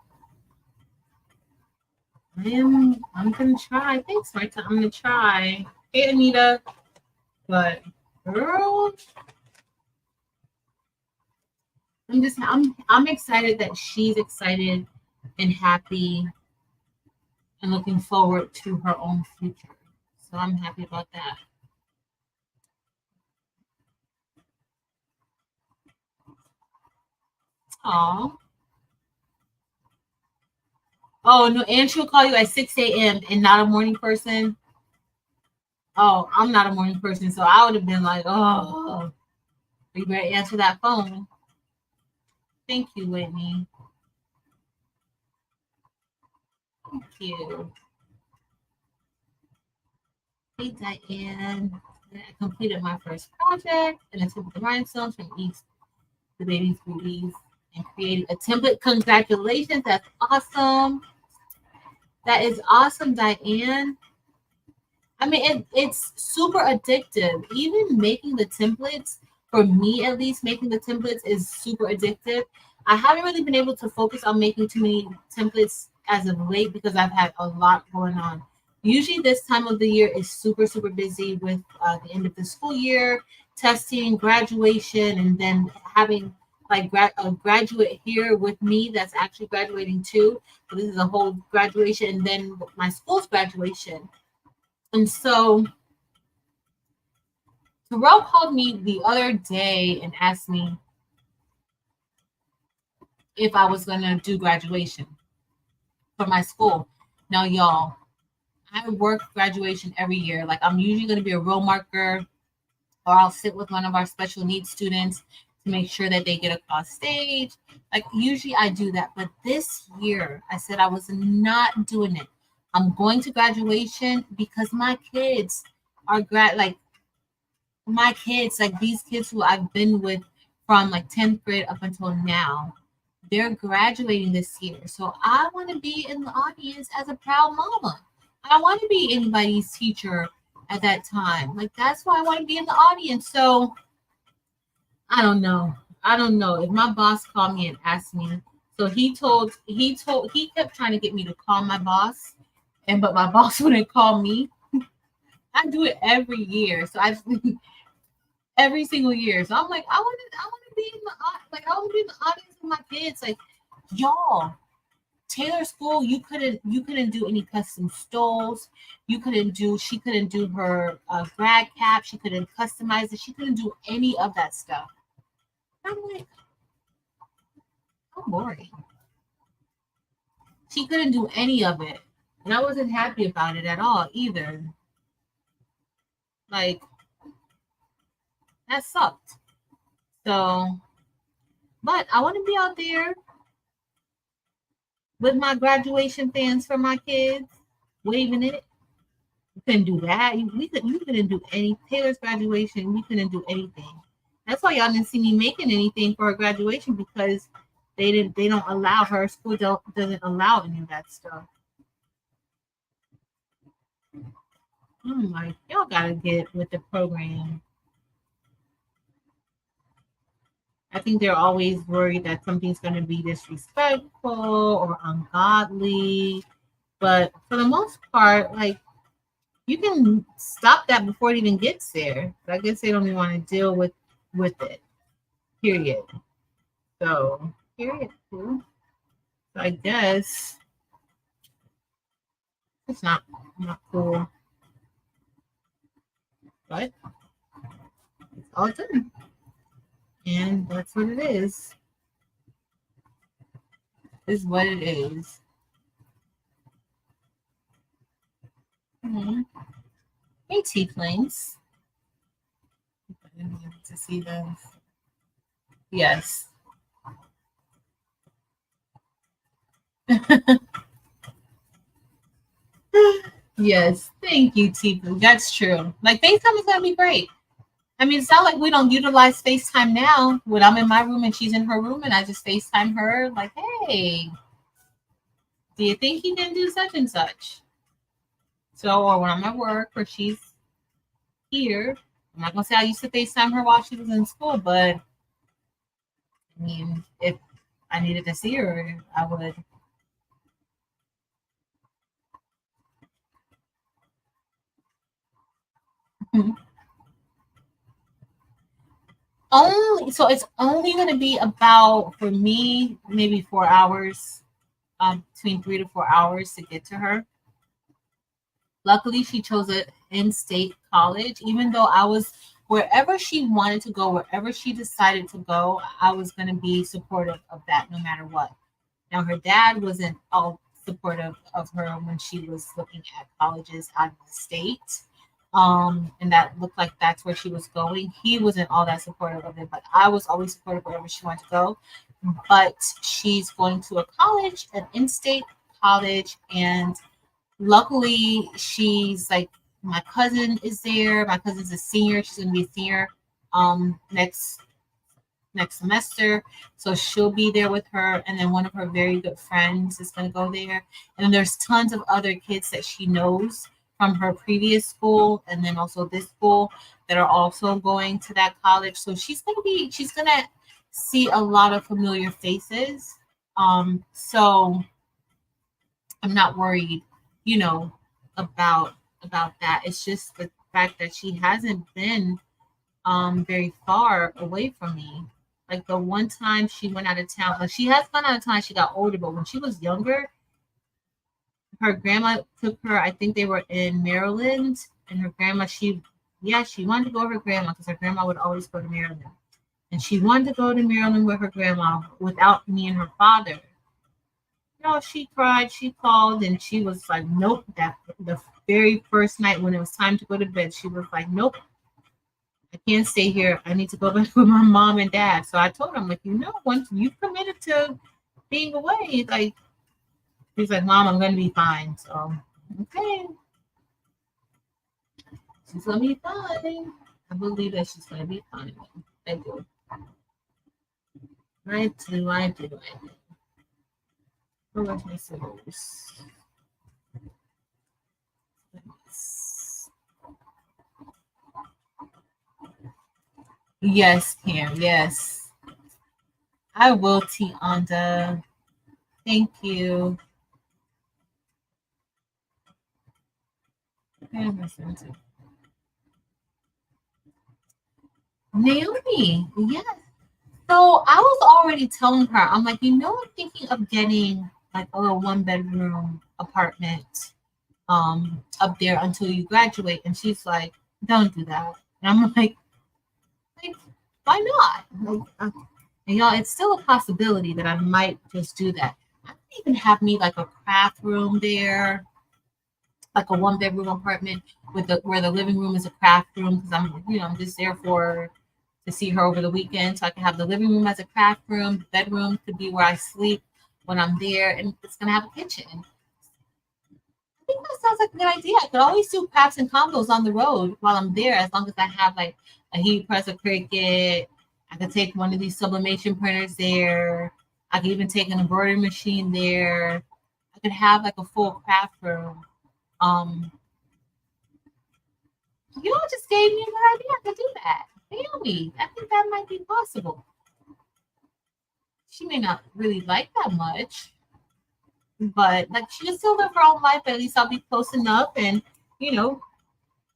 I'm gonna try. Thanks, Marta. I'm gonna try. Hey, Anita. But girl, I'm excited that she's excited and happy and looking forward to her own future. So I'm happy about that. Aw. Oh no, and she'll call you at 6 a.m. and not a morning person. Oh, I'm not a morning person, so I would have been like, oh, you better answer that phone. Thank you, Whitney. Thank you. Hey, Diane. I completed my first project and I took the rhinestones from each the baby's booties and created a template. Congratulations. That's awesome. That is awesome, Diane. I mean, it's super addictive. Even making the templates, for me at least, making the templates is super addictive. I haven't really been able to focus on making too many templates as of late because I've had a lot going on. Usually, this time of the year is super, super busy with the end of the school year, testing, graduation, and then having like a graduate here with me that's actually graduating too. So this is a whole graduation, and then my school's graduation. And so Terrell called me the other day and asked me if I was going to do graduation for my school. Now, y'all, I work graduation every year. Like, I'm usually going to be a row marker or I'll sit with one of our special needs students to make sure that they get across stage. Like, usually I do that. But this year, I said I was not doing it. I'm going to graduation because my kids are like my kids, like these kids who I've been with from like 10th grade up until now, they're graduating this year. So I want to be in the audience as a proud mama. I want to be anybody's teacher at that time. Like that's why I want to be in the audience. So I don't know. I don't know. If my boss called me and asked me, so he kept trying to get me to call my boss, but my boss wouldn't call me. I do it every year. So I every single year. So I'm like, I want to be in the like I want to be in the audience with my kids. Like, y'all, Taylor School, you couldn't do any custom stoles. She couldn't do her grad cap. She couldn't customize it. She couldn't do any of that stuff. I'm like, how boring. She couldn't do any of it. And I wasn't happy about it at all either. Like, that sucked. So, but I want to be out there with my graduation fans for my kids, waving it. You couldn't do that. You couldn't do any Taylor's graduation. We couldn't do anything. That's why y'all didn't see me making anything for her graduation because they don't allow her school doesn't allow any of that stuff. I'm like, y'all gotta get with the program. I think they're always worried that something's going to be disrespectful or ungodly. But for the most part, like, you can stop that before it even gets there. But I guess they don't even want to deal with it. Period. So period. So I guess it's not cool. But it's all done. And that's what it is. Is what it is. Mm-hmm. Hey, T-planes. I didn't be able to see them. Yes. Yes. Thank you, T-plane. That's true. Like, FaceTime is going to be great. I mean, it's not like we don't utilize FaceTime now. When I'm in my room and she's in her room and I just FaceTime her, like, hey, do you think you can do such and such? So, or when I'm at work or she's here, I'm not going to say I used to FaceTime her while she was in school, but I mean, if I needed to see her, I would. Only so it's only going to be about for me maybe 4 hours, between 3 to 4 hours to get to her. Luckily, she chose an in-state college. Even though I was wherever she wanted to go, wherever she decided to go, I was going to be supportive of that no matter what. Now, her dad wasn't all supportive of her when she was looking at colleges out of the state. And that looked like that's where she was going. He wasn't all that supportive of it, but I was always supportive wherever she wanted to go. But she's going to a college, an in-state college, and luckily she's like my cousin is there. My cousin's a senior. She's gonna be a senior next semester. So she'll be there with her. And then one of her very good friends is going to go there. And then there's tons of other kids that she knows from her previous school and then also this school that are also going to that college. So she's going to see a lot of familiar faces. So I'm not worried, you know, about that. It's just the fact that she hasn't been very far away from me. Like the one time she went out of town, like she has gone out of town, she got older, but when she was younger, her grandma took her, I think they were in Maryland, and her grandma, she wanted to go with her grandma because her grandma would always go to Maryland. And she wanted to go to Maryland with her grandma without me and her father. No, she cried, she called, and she was like, nope. That the very first night when it was time to go to bed, she was like, nope, I can't stay here. I need to go back with my mom and dad. So I told him, like, once you've committed to being away, like, he's like, Mom, I'm going to be fine. So, okay. She's going to be fine. I believe that she's going to be fine. I do. I do. I do. I do. Where's my scissors? Yes, Kim. Yes. I will, Tianda. Thank you. Naomi, yes. So I was already telling her, I'm like, I'm thinking of getting like a little 1 bedroom apartment up there until you graduate. And she's like, don't do that. And I'm like why not? And y'all, it's still a possibility that I might just do that. I could even have me like a craft room there, like a 1 bedroom apartment with where the living room is a craft room because I'm just there to see her over the weekend. So I can have the living room as a craft room, the bedroom could be where I sleep when I'm there, and it's gonna have a kitchen. I think that sounds like a good idea. I could always do crafts and combos on the road while I'm there, as long as I have like a heat press, a Cricut. I could take one of these sublimation printers there. I could even take an embroidery machine there. I could have like a full craft room. Um, you just gave me an idea. I could do that. Naomi, I think that might be possible. she may not really like that much, but like she can still live her own life. At least I'll be close enough, and you know,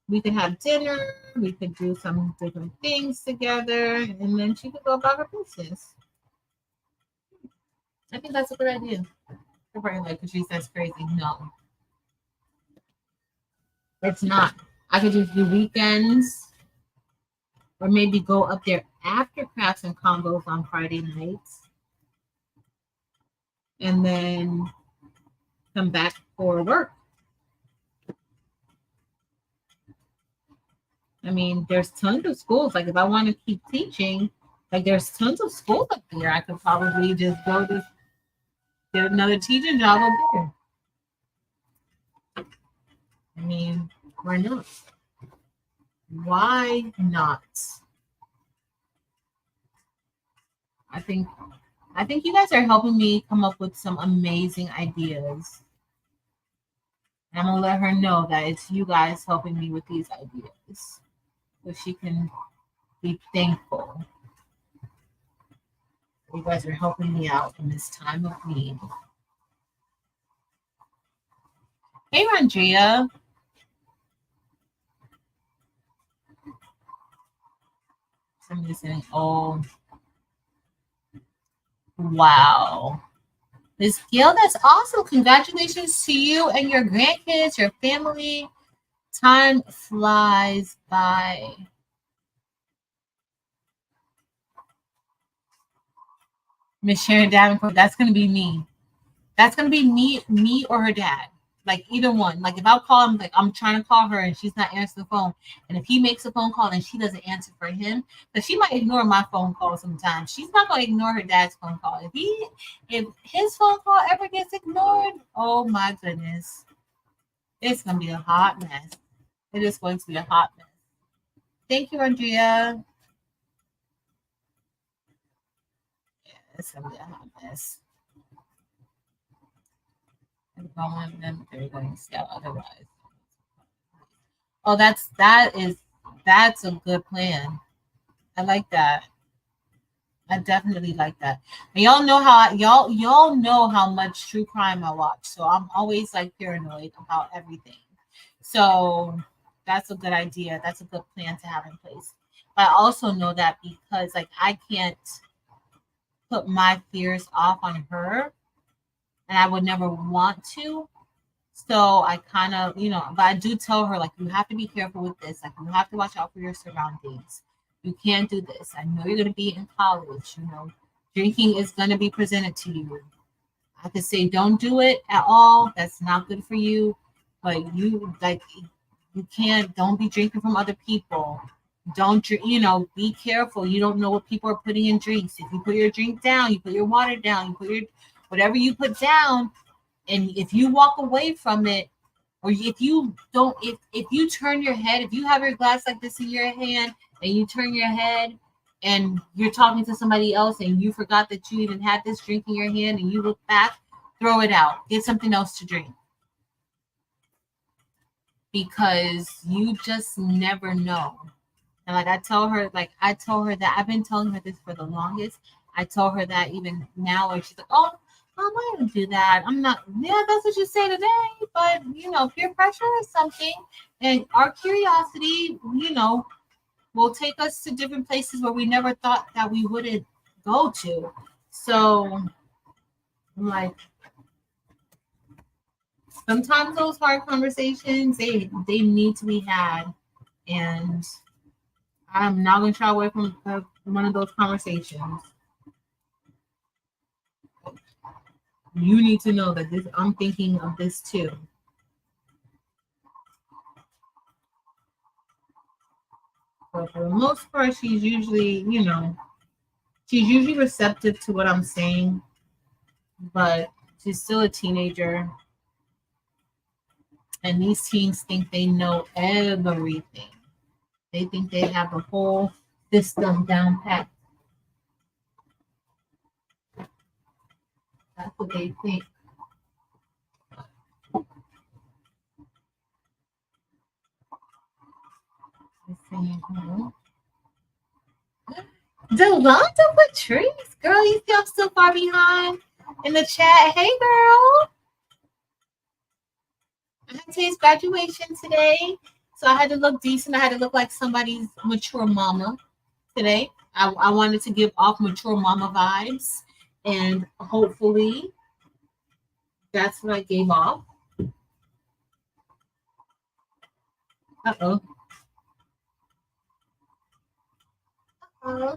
we could have dinner, we could do some different things together, and then she could go about her business. I think that's a good idea. You're probably like, Patrice, that's crazy. No, it's not. I could just do weekends or maybe go up there after crafts and combos on Friday nights and then come back for work. I mean, there's tons of schools. Like if I want to keep teaching, like there's tons of schools up there. I could probably just go to get another teaching job up there. I mean, why not? Why not? I think I think you guys are helping me come up with some amazing ideas. And I'm gonna let her know that it's you guys helping me with these ideas. So she can be thankful. You guys are helping me out in this time of need. Hey, Andrea. Somebody's saying, oh, wow. Miss Gail, that's awesome. Congratulations to you and your grandkids, your family. Time flies by. Miss Sharon Davenport, that's gonna be me. That's gonna be me or her dad. Like either one. Like if I'll call him, like I'm trying to call her and she's not answering the phone, and if he makes a phone call and she doesn't answer for him, because she might ignore my phone call sometimes. She's not gonna ignore her dad's phone call. If his phone call ever gets ignored, oh my goodness, it's gonna be a hot mess. It is going to be a hot mess. Thank you, Andrea. Yeah, it's gonna be a hot mess. I'm calling them, they're going to sell otherwise. Oh, that's a good plan. I like that. I definitely like that. And y'all know how much true crime I watch. So I'm always like paranoid about everything. So that's a good idea. That's a good plan to have in place. But I also know that because like I can't put my fears off on her and I would never want to. So I kind of, but I do tell her, like, you have to be careful with this. Like, you have to watch out for your surroundings. You can't do this. I know you're going to be in college, drinking is going to be presented to you. I could say, don't do it at all. That's not good for you. But you can't, don't be drinking from other people. Don't, be careful. You don't know what people are putting in drinks. If you put your drink down, you put your water down, you put whatever you put down, and if you walk away from it, or if you don't, if you turn your head, if you have your glass like this in your hand and you turn your head and you're talking to somebody else and you forgot that you even had this drink in your hand and you look back, throw it out, get something else to drink, because you just never know. And like I told her that I've been telling her this for the longest. I told her that even now, and she's like, oh, I don't do that. I'm not, yeah, that's what you say today. But, peer pressure is something. And our curiosity, will take us to different places where we never thought that we wouldn't go to. So, I'm like, sometimes those hard conversations, they need to be had. And I'm not going to shy away from one of those conversations. You need to know that I'm thinking of this too. But for the most part, she's usually receptive to what I'm saying, but she's still a teenager. And these teens think they know everything. They think they have the whole system down pat. That's what they think. Delonda Patrice, girl, you feel so far behind in the chat. Hey, girl. I had today's graduation today, so I had to look decent. I had to look like somebody's mature mama today. I wanted to give off mature mama vibes, and hopefully that's what I gave off. Uh-oh. Uh,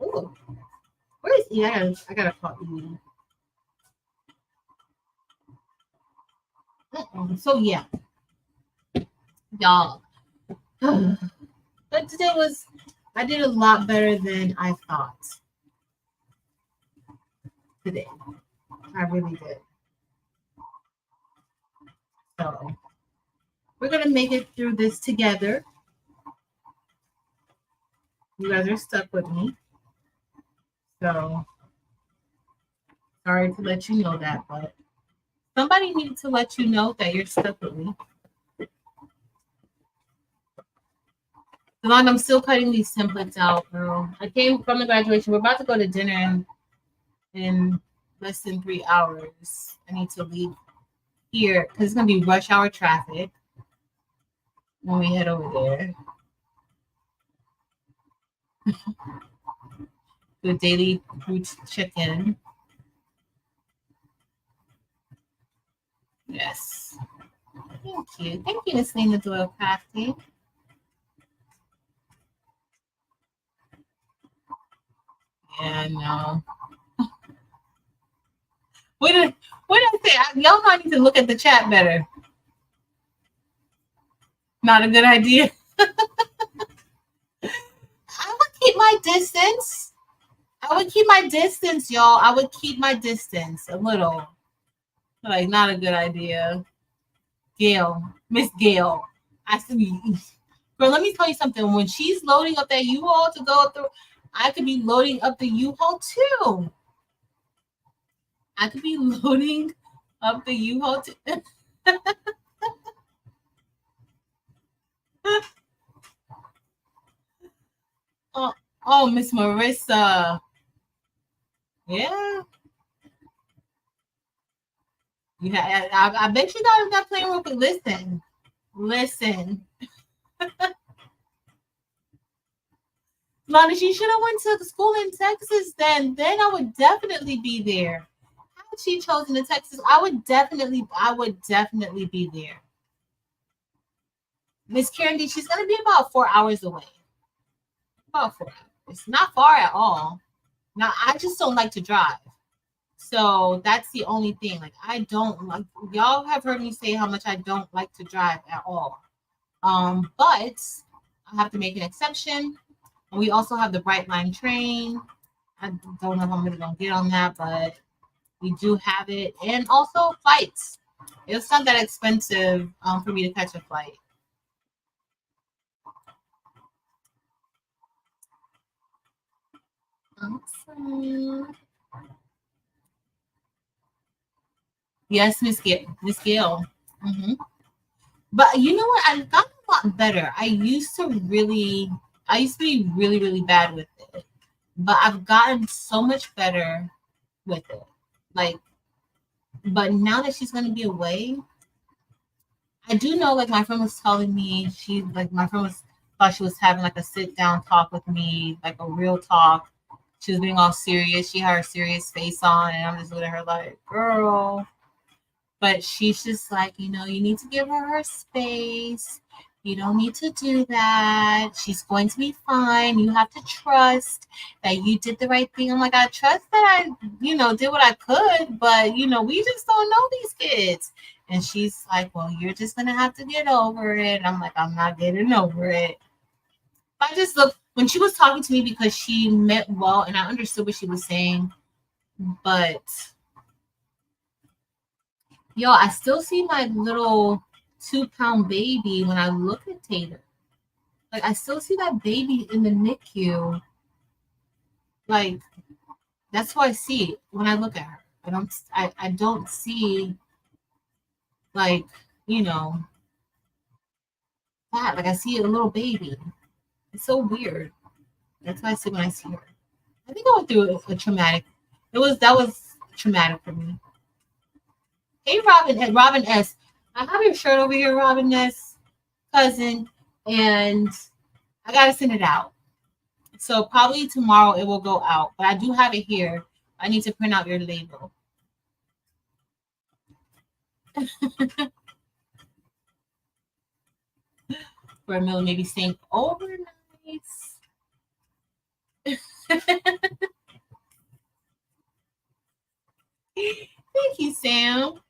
oh, where is E? I gotta call E. So yeah, y'all. But today was I did a lot better than I thought today. I really did. So we're gonna make it through this together. You guys are stuck with me. So sorry to let you know that, but somebody needed to let you know that you're stuck with me. Delon, I'm still cutting these templates out, girl. I came from the graduation. We're about to go to dinner in less than 3 hours. I need to leave here because it's gonna be rush hour traffic when we head over there. The daily fruit chicken. Yes. Thank you. Thank you, Miss Lena Doyle Crafty. Yeah, no. What did I say? Y'all might need to look at the chat better. Not a good idea. I would keep my distance. Y'all. I would keep my distance a little. Like, not a good idea. Gail, Miss Gail. I see. Girl, let me tell you something. When she's loading up that U-Haul to go through, I could be loading up the U-Haul too. I could be loading up the U-Haul too. Oh, Miss Marissa. Yeah. Yeah, I bet you got that playing real quick. Listen. Lonnie, she should have went to school in Texas then. Then I would definitely be there. Had she chosen the Texas, I would definitely be there. Miss Karen D, she's gonna be about 4 hours away. About 4 hours. It's not far at all. Now I just don't like to drive. So that's the only thing. Like I don't like y'all have heard me say how much I don't like to drive at all. But I have to make an exception. We also have the Bright Line train. I don't know if I'm really gonna get on that, but we do have it, and also flights. It's not that expensive for me to catch a flight. Awesome. Yes, Miss Gail. Mm-hmm. But you know what? I've gotten a lot better. I used to be really, really bad with it, but I've gotten so much better with it. Like, but now that she's gonna be away, I do know. Like, my friend was telling me, my friend was thought she was having like a sit down talk with me, like a real talk. She was being all serious. She had her serious face on, and I'm just looking at her like, girl. But she's just like, you need to give her space. You don't need to do that. She's going to be fine. You have to trust that you did the right thing. I'm like, I trust that I, did what I could, but we just don't know these kids. And she's like, well, you're just gonna have to get over it. And I'm like, I'm not getting over it. I just look when she was talking to me because she meant well and I understood what she was saying, but yo, I still see my little 2-pound baby when I look at Tater. Like, I still see that baby in the NICU. Like, that's what I see when I look at her. I don't see, like, fat. Like I see a little baby. It's so weird. That's why I say when I see her. I think I went through a traumatic. That was traumatic for me. Hey, Robin and Robin S. I have your shirt over here, Robin S. Cousin, and I gotta send it out. So probably tomorrow it will go out, but I do have it here. I need to print out your label. For a meal, maybe staying overnight. Thank you, Sam.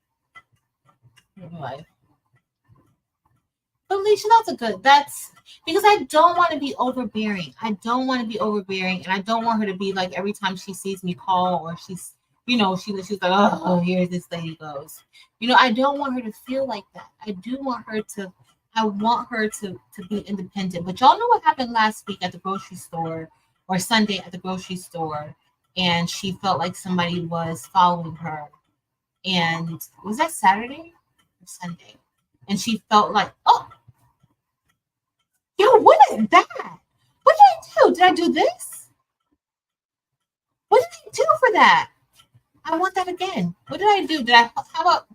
Life. Felicia, that's because I don't want to be overbearing. I don't want to be overbearing, and I don't want her to be like every time she sees me call or she's, she's like, oh, here this lady goes. I don't want her to feel like that. I want her to be independent. But y'all know what happened last week at the grocery store or Sunday at the grocery store, and she felt like somebody was following her. And was that Saturday or Sunday? And she felt like, oh, yo, what is that? What did I do? Did I do this? What did I do for that? I want that again. What did I do? How about?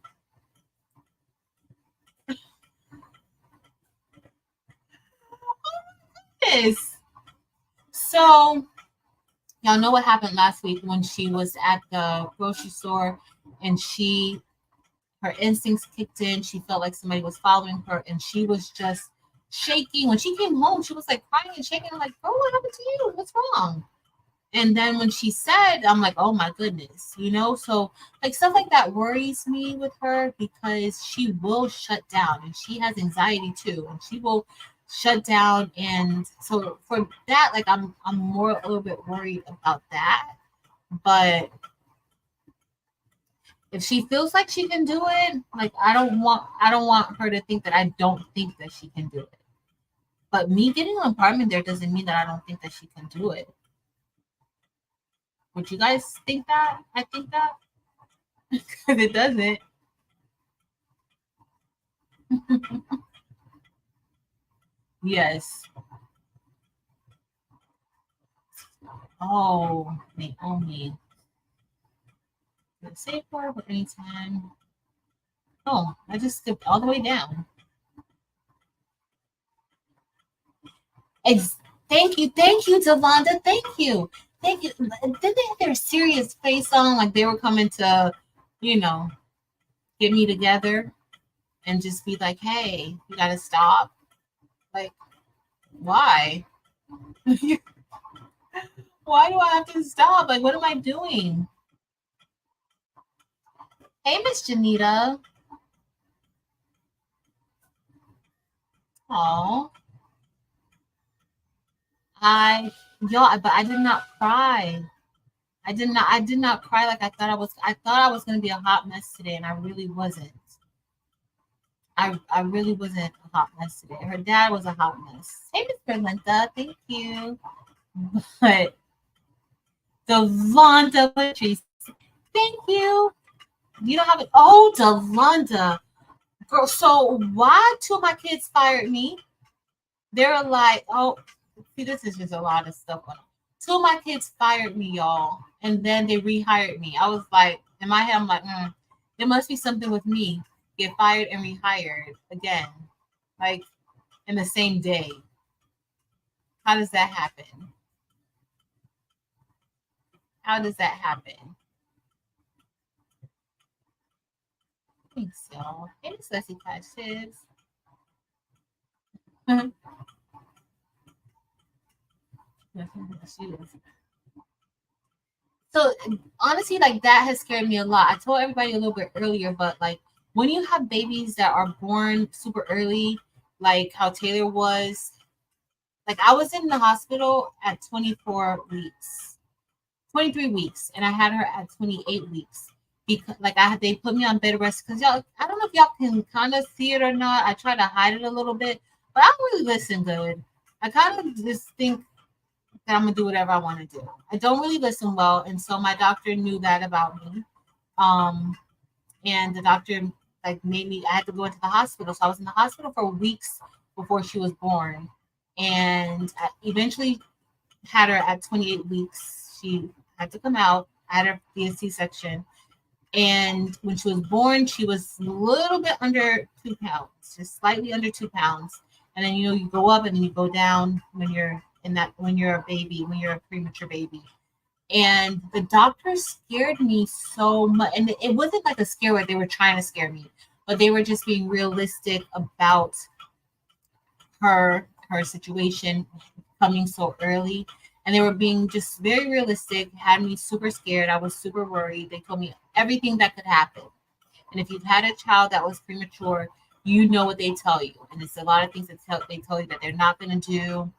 This. So, y'all know what happened last week when she was at the grocery store and her instincts kicked in. She felt like somebody was following her and she was just shaking. When she came home, she was like crying and shaking. I'm like, girl, what happened to you? What's wrong? And then when she said, I'm like, oh my goodness, so like stuff like that worries me with her because she will shut down and she has anxiety too. And she will shut down. And so for that, like I'm more a little bit worried about that. But if she feels like she can do it, like I don't want her to think that I don't think that she can do it. But me getting an apartment there doesn't mean that I don't think that she can do it. Would you guys think that? I think that because it doesn't. Yes. Oh, Naomi. Save for anytime. Oh, I just skipped all the way down. Thank you, Devonda. Thank you. Didn't they have their serious face on like they were coming to, get me together and just be like, hey, you gotta stop. Like, why? Why do I have to stop? Like, what am I doing? Hey, Miss Janita. Oh, but I did not cry. I did not cry like I thought I was. I thought I was going to be a hot mess today, and I really wasn't. I really wasn't a hot mess today. Her dad was a hot mess. Hey, Miss Berlinda, thank you. But Devonda Patrice, thank you. You don't have it. Oh, Devonda. Girl, so why two of my kids fired me? They're like, oh, see, this is just a lot of stuff on. Two of my kids fired me, y'all, and then they rehired me. I was like, in my head, I'm like, there must be something with me. Get fired and rehired again, like in the same day. How does that happen? How does that happen? Thanks, y'all. Hey, Ceci Cash Tips. So honestly, like that has scared me a lot. I told everybody a little bit earlier, but like when you have babies that are born super early, like how Taylor was, like I was in the hospital at 24 weeks, 23 weeks, and I had her at 28 weeks. Because like they put me on bed rest because y'all, I don't know if y'all can kind of see it or not. I try to hide it a little bit, but I don't really listen good. I kind of just think that I'm gonna do whatever I want to do. I don't really listen well, and so my doctor knew that about me. And the doctor like made me. I had to go into the hospital, so I was in the hospital for weeks before she was born, and I eventually had her at 28 weeks. She had to come out. I had her via C-section, and when she was born, she was a little bit under 2 pounds, just slightly under 2 pounds. And then you go up and then you go down when you're a baby, when you're a premature baby. And the doctor scared me so much, and it wasn't like a scare where they were trying to scare me, but they were just being realistic about her situation coming so early, and they were being just very realistic, had me super scared. I was super worried. They told me everything that could happen, and if you've had a child that was premature, you know what they tell you, and it's a lot of things that they tell you that they're not going to do.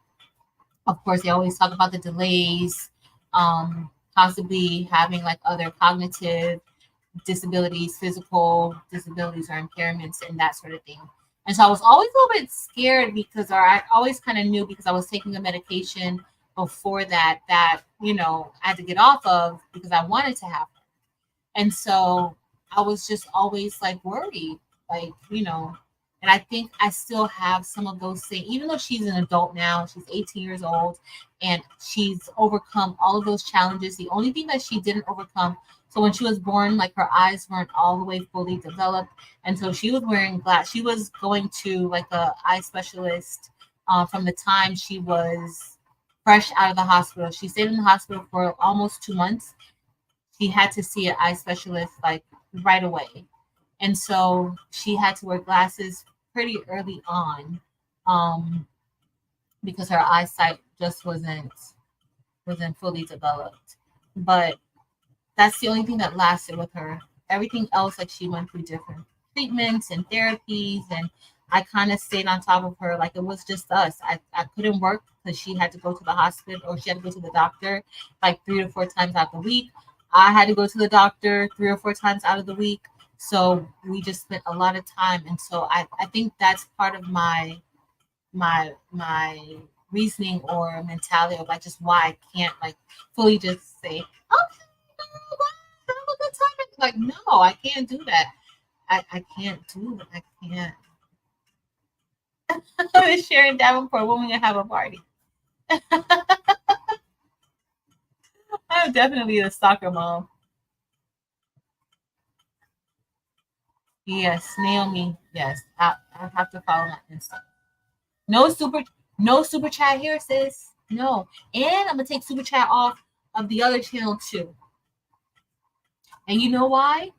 Of course, they always talk about the delays, possibly having like other cognitive disabilities, physical disabilities or impairments, and that sort of thing. And so I was always a little bit scared because, or I always kind of knew because I was taking a medication before that I had to get off of because I wanted to have her. And so I was just always like worried, like. And I think I still have some of those things, even though she's an adult now, she's 18 years old, and she's overcome all of those challenges. The only thing that she didn't overcome, so when she was born, like her eyes weren't all the way fully developed. And so she was wearing glass. She was going to like a eye specialist from the time she was fresh out of the hospital. She stayed in the hospital for almost 2 months. She had to see an eye specialist like right away. And so she had to wear glasses pretty early on, um, because her eyesight just wasn't fully developed. But that's the only thing that lasted with her. Everything else, like she went through different treatments and therapies, and I kind of stayed on top of her like it was just us. I couldn't work because she had to go to the hospital or she had to go to the doctor like 3 to 4 times out of the week. I had to go to the doctor 3 or 4 times out of the week. So we just spent a lot of time. And so I think that's part of my reasoning or mentality of like just why I can't like fully just say, okay, have a good time. Like, no, I can't do that. I can't do it. I can't. I'm Sharon Davenport when we gonna have a party. I'm definitely a soccer mom. Yes, Naomi. Yes, I have to follow my Insta. No super, no super chat here, sis. No, and I'm gonna take super chat off of the other channel too. And you know why?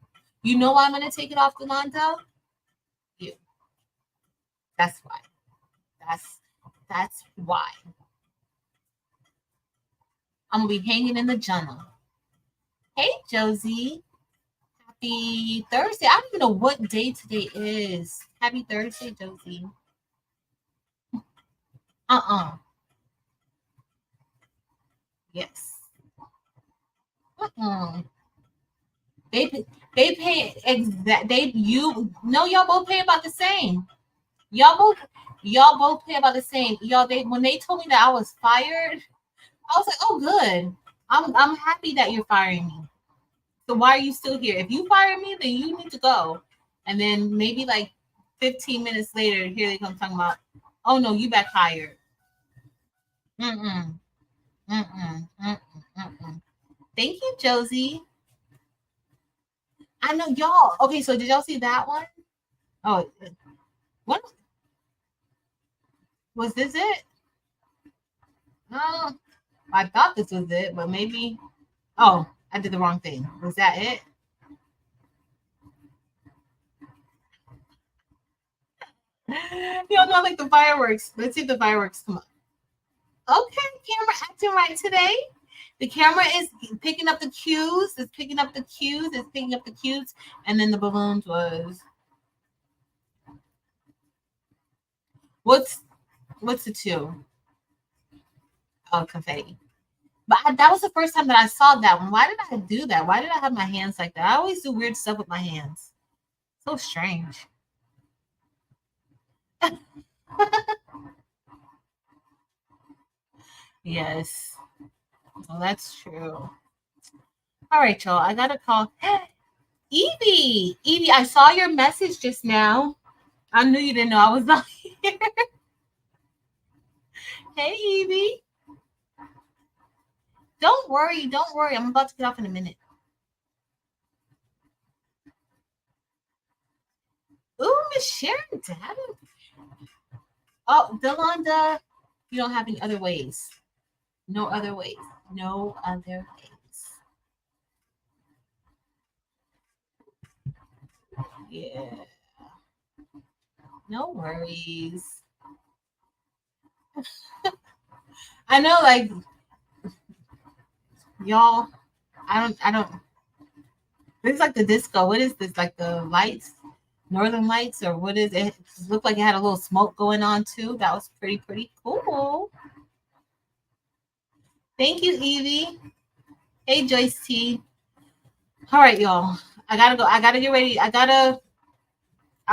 You know why I'm gonna take it off, Delonda? You. That's why. That's why. I'm gonna be hanging in the journal. Hey, Josie. Happy Thursday. I don't even know what day today is. Happy Thursday, Josie. Yes. They pay exact. Y'all both pay about the same. Y'all both y'all both pay about the same. Y'all they when they told me that I was fired, I was like, oh good. I'm happy that you're firing me. So why are you still here? If you fire me, then you need to go. And then maybe like 15 minutes later, here they come talking about, oh no, you back hired. Mm-mm. Mm-mm. Mm-mm. Mm-mm. Thank you, Josie. I know y'all. Okay, so did y'all see that one? Oh, what was this it? No, I thought this was it, but maybe. Oh, I did the wrong thing. Was that it? You don't know, like the fireworks. Let's see if the fireworks come up. Okay, camera acting right today. The camera is picking up the cues. It's picking up the cues. It's picking up the cues. And then the balloons was. What's the two? Oh, confetti. But that was the first time that I saw that one. Why did I do that? Why did I have my hands like that? I always do weird stuff with my hands. So strange. Yes. Well, that's true. All right, y'all. I gotta call. Evie, I saw your message just now. I knew you didn't know I was not here. Hey, Evie. Don't worry. Don't worry. I'm about to get off in a minute. Ooh, Miss Sharon Davenport. Oh, Delonda, you don't have any other ways. No other ways. No other ways. Yeah. No worries. I know, like, y'all, I don't, this is like the disco. What is this? Like the lights? Northern Lights, or what is it? It looked like it had a little smoke going on too. That was pretty cool. Thank you, Evie. Hey, Joyce T. All right, y'all. I gotta go. I gotta get ready. I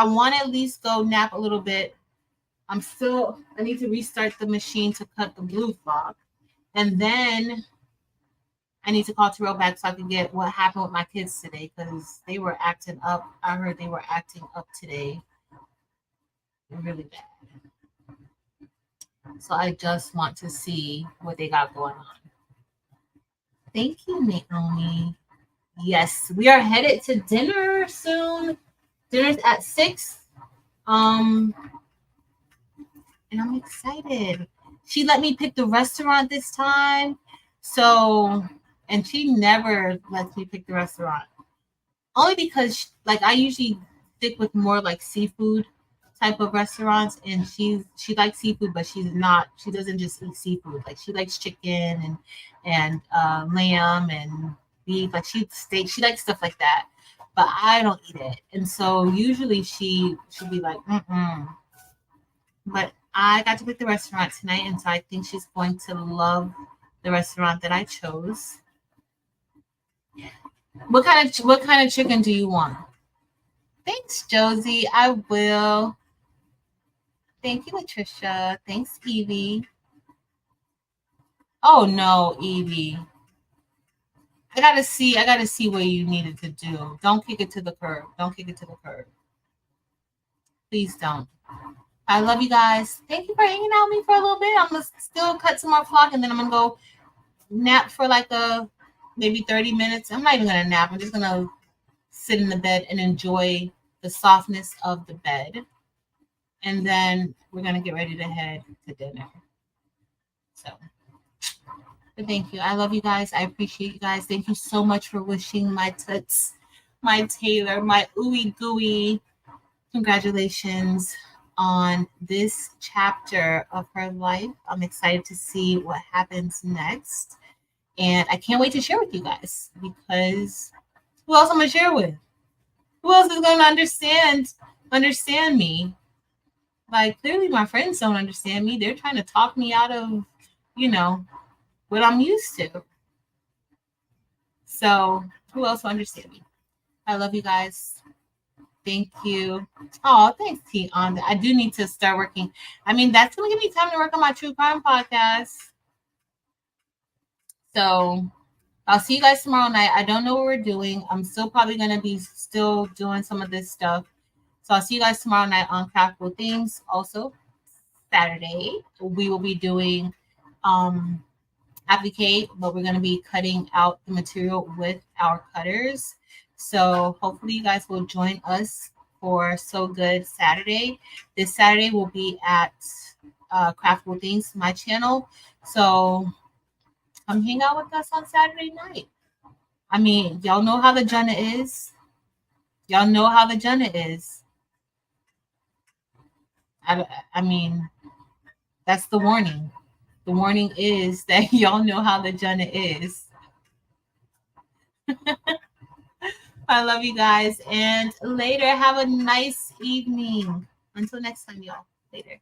want to at least go nap a little bit. I need to restart the machine to cut the blue flock. And then I need to call Terrell back so I can get what happened with my kids today because they were acting up. I heard they were acting up today really bad. So I just want to see what they got going on. Thank you, Naomi. Yes, we are headed to dinner soon. Dinner's at 6. And I'm excited. She let me pick the restaurant this time. So, and she never lets me pick the restaurant. Only because, like, I usually stick with more like seafood type of restaurants, and she likes seafood, but she doesn't just eat seafood. Like, she likes chicken and lamb and beef. Like, she likes stuff like that, but I don't eat it. And so usually she'll be like, mm-mm. But I got to pick the restaurant tonight, and so I think she's going to love the restaurant that I chose. What kind of chicken do you want? Thanks, Josie. I will. Thank you, Latricia. Thanks, Evie. Oh no, Evie. I gotta see what you needed to do. Don't kick it to the curb. Don't kick it to the curb. Please don't. I love you guys. Thank you for hanging out with me for a little bit. I'm gonna still cut some more flock, and then I'm gonna go nap for like maybe 30 minutes. I'm not even gonna nap. I'm just gonna sit in the bed and enjoy the softness of the bed. And then we're gonna get ready to head to dinner. So, but thank you. I love you guys. I appreciate you guys. Thank you so much for wishing my toots, my Taylor, my ooey gooey. Congratulations on this chapter of her life. I'm excited to see what happens next. And I can't wait to share with you guys because who else I'm gonna share with? Who else is gonna understand me? Like, clearly my friends don't understand me. They're trying to talk me out of, what I'm used to. So who else will understand me? I love you guys. Thank you. Oh, thanks, T. On I do need to start working. I mean, that's gonna give me time to work on my true crime podcast. So I'll see you guys tomorrow night. I don't know what we're doing. I'm still probably gonna be still doing some of this stuff. So I'll see you guys tomorrow night on Craftful Things. Also, Saturday we will be doing applique, but we're going to be cutting out the material with our cutters. So hopefully you guys will join us for So Good Saturday. This Saturday will be at Craftful Things, my channel. So come hang out with us on Saturday night. I mean, y'all know how the Jenna is. Y'all know how the Jenna is. I mean, that's the warning. The warning is that y'all know how the Jenna is. I love you guys. And later, have a nice evening. Until next time, y'all. Later.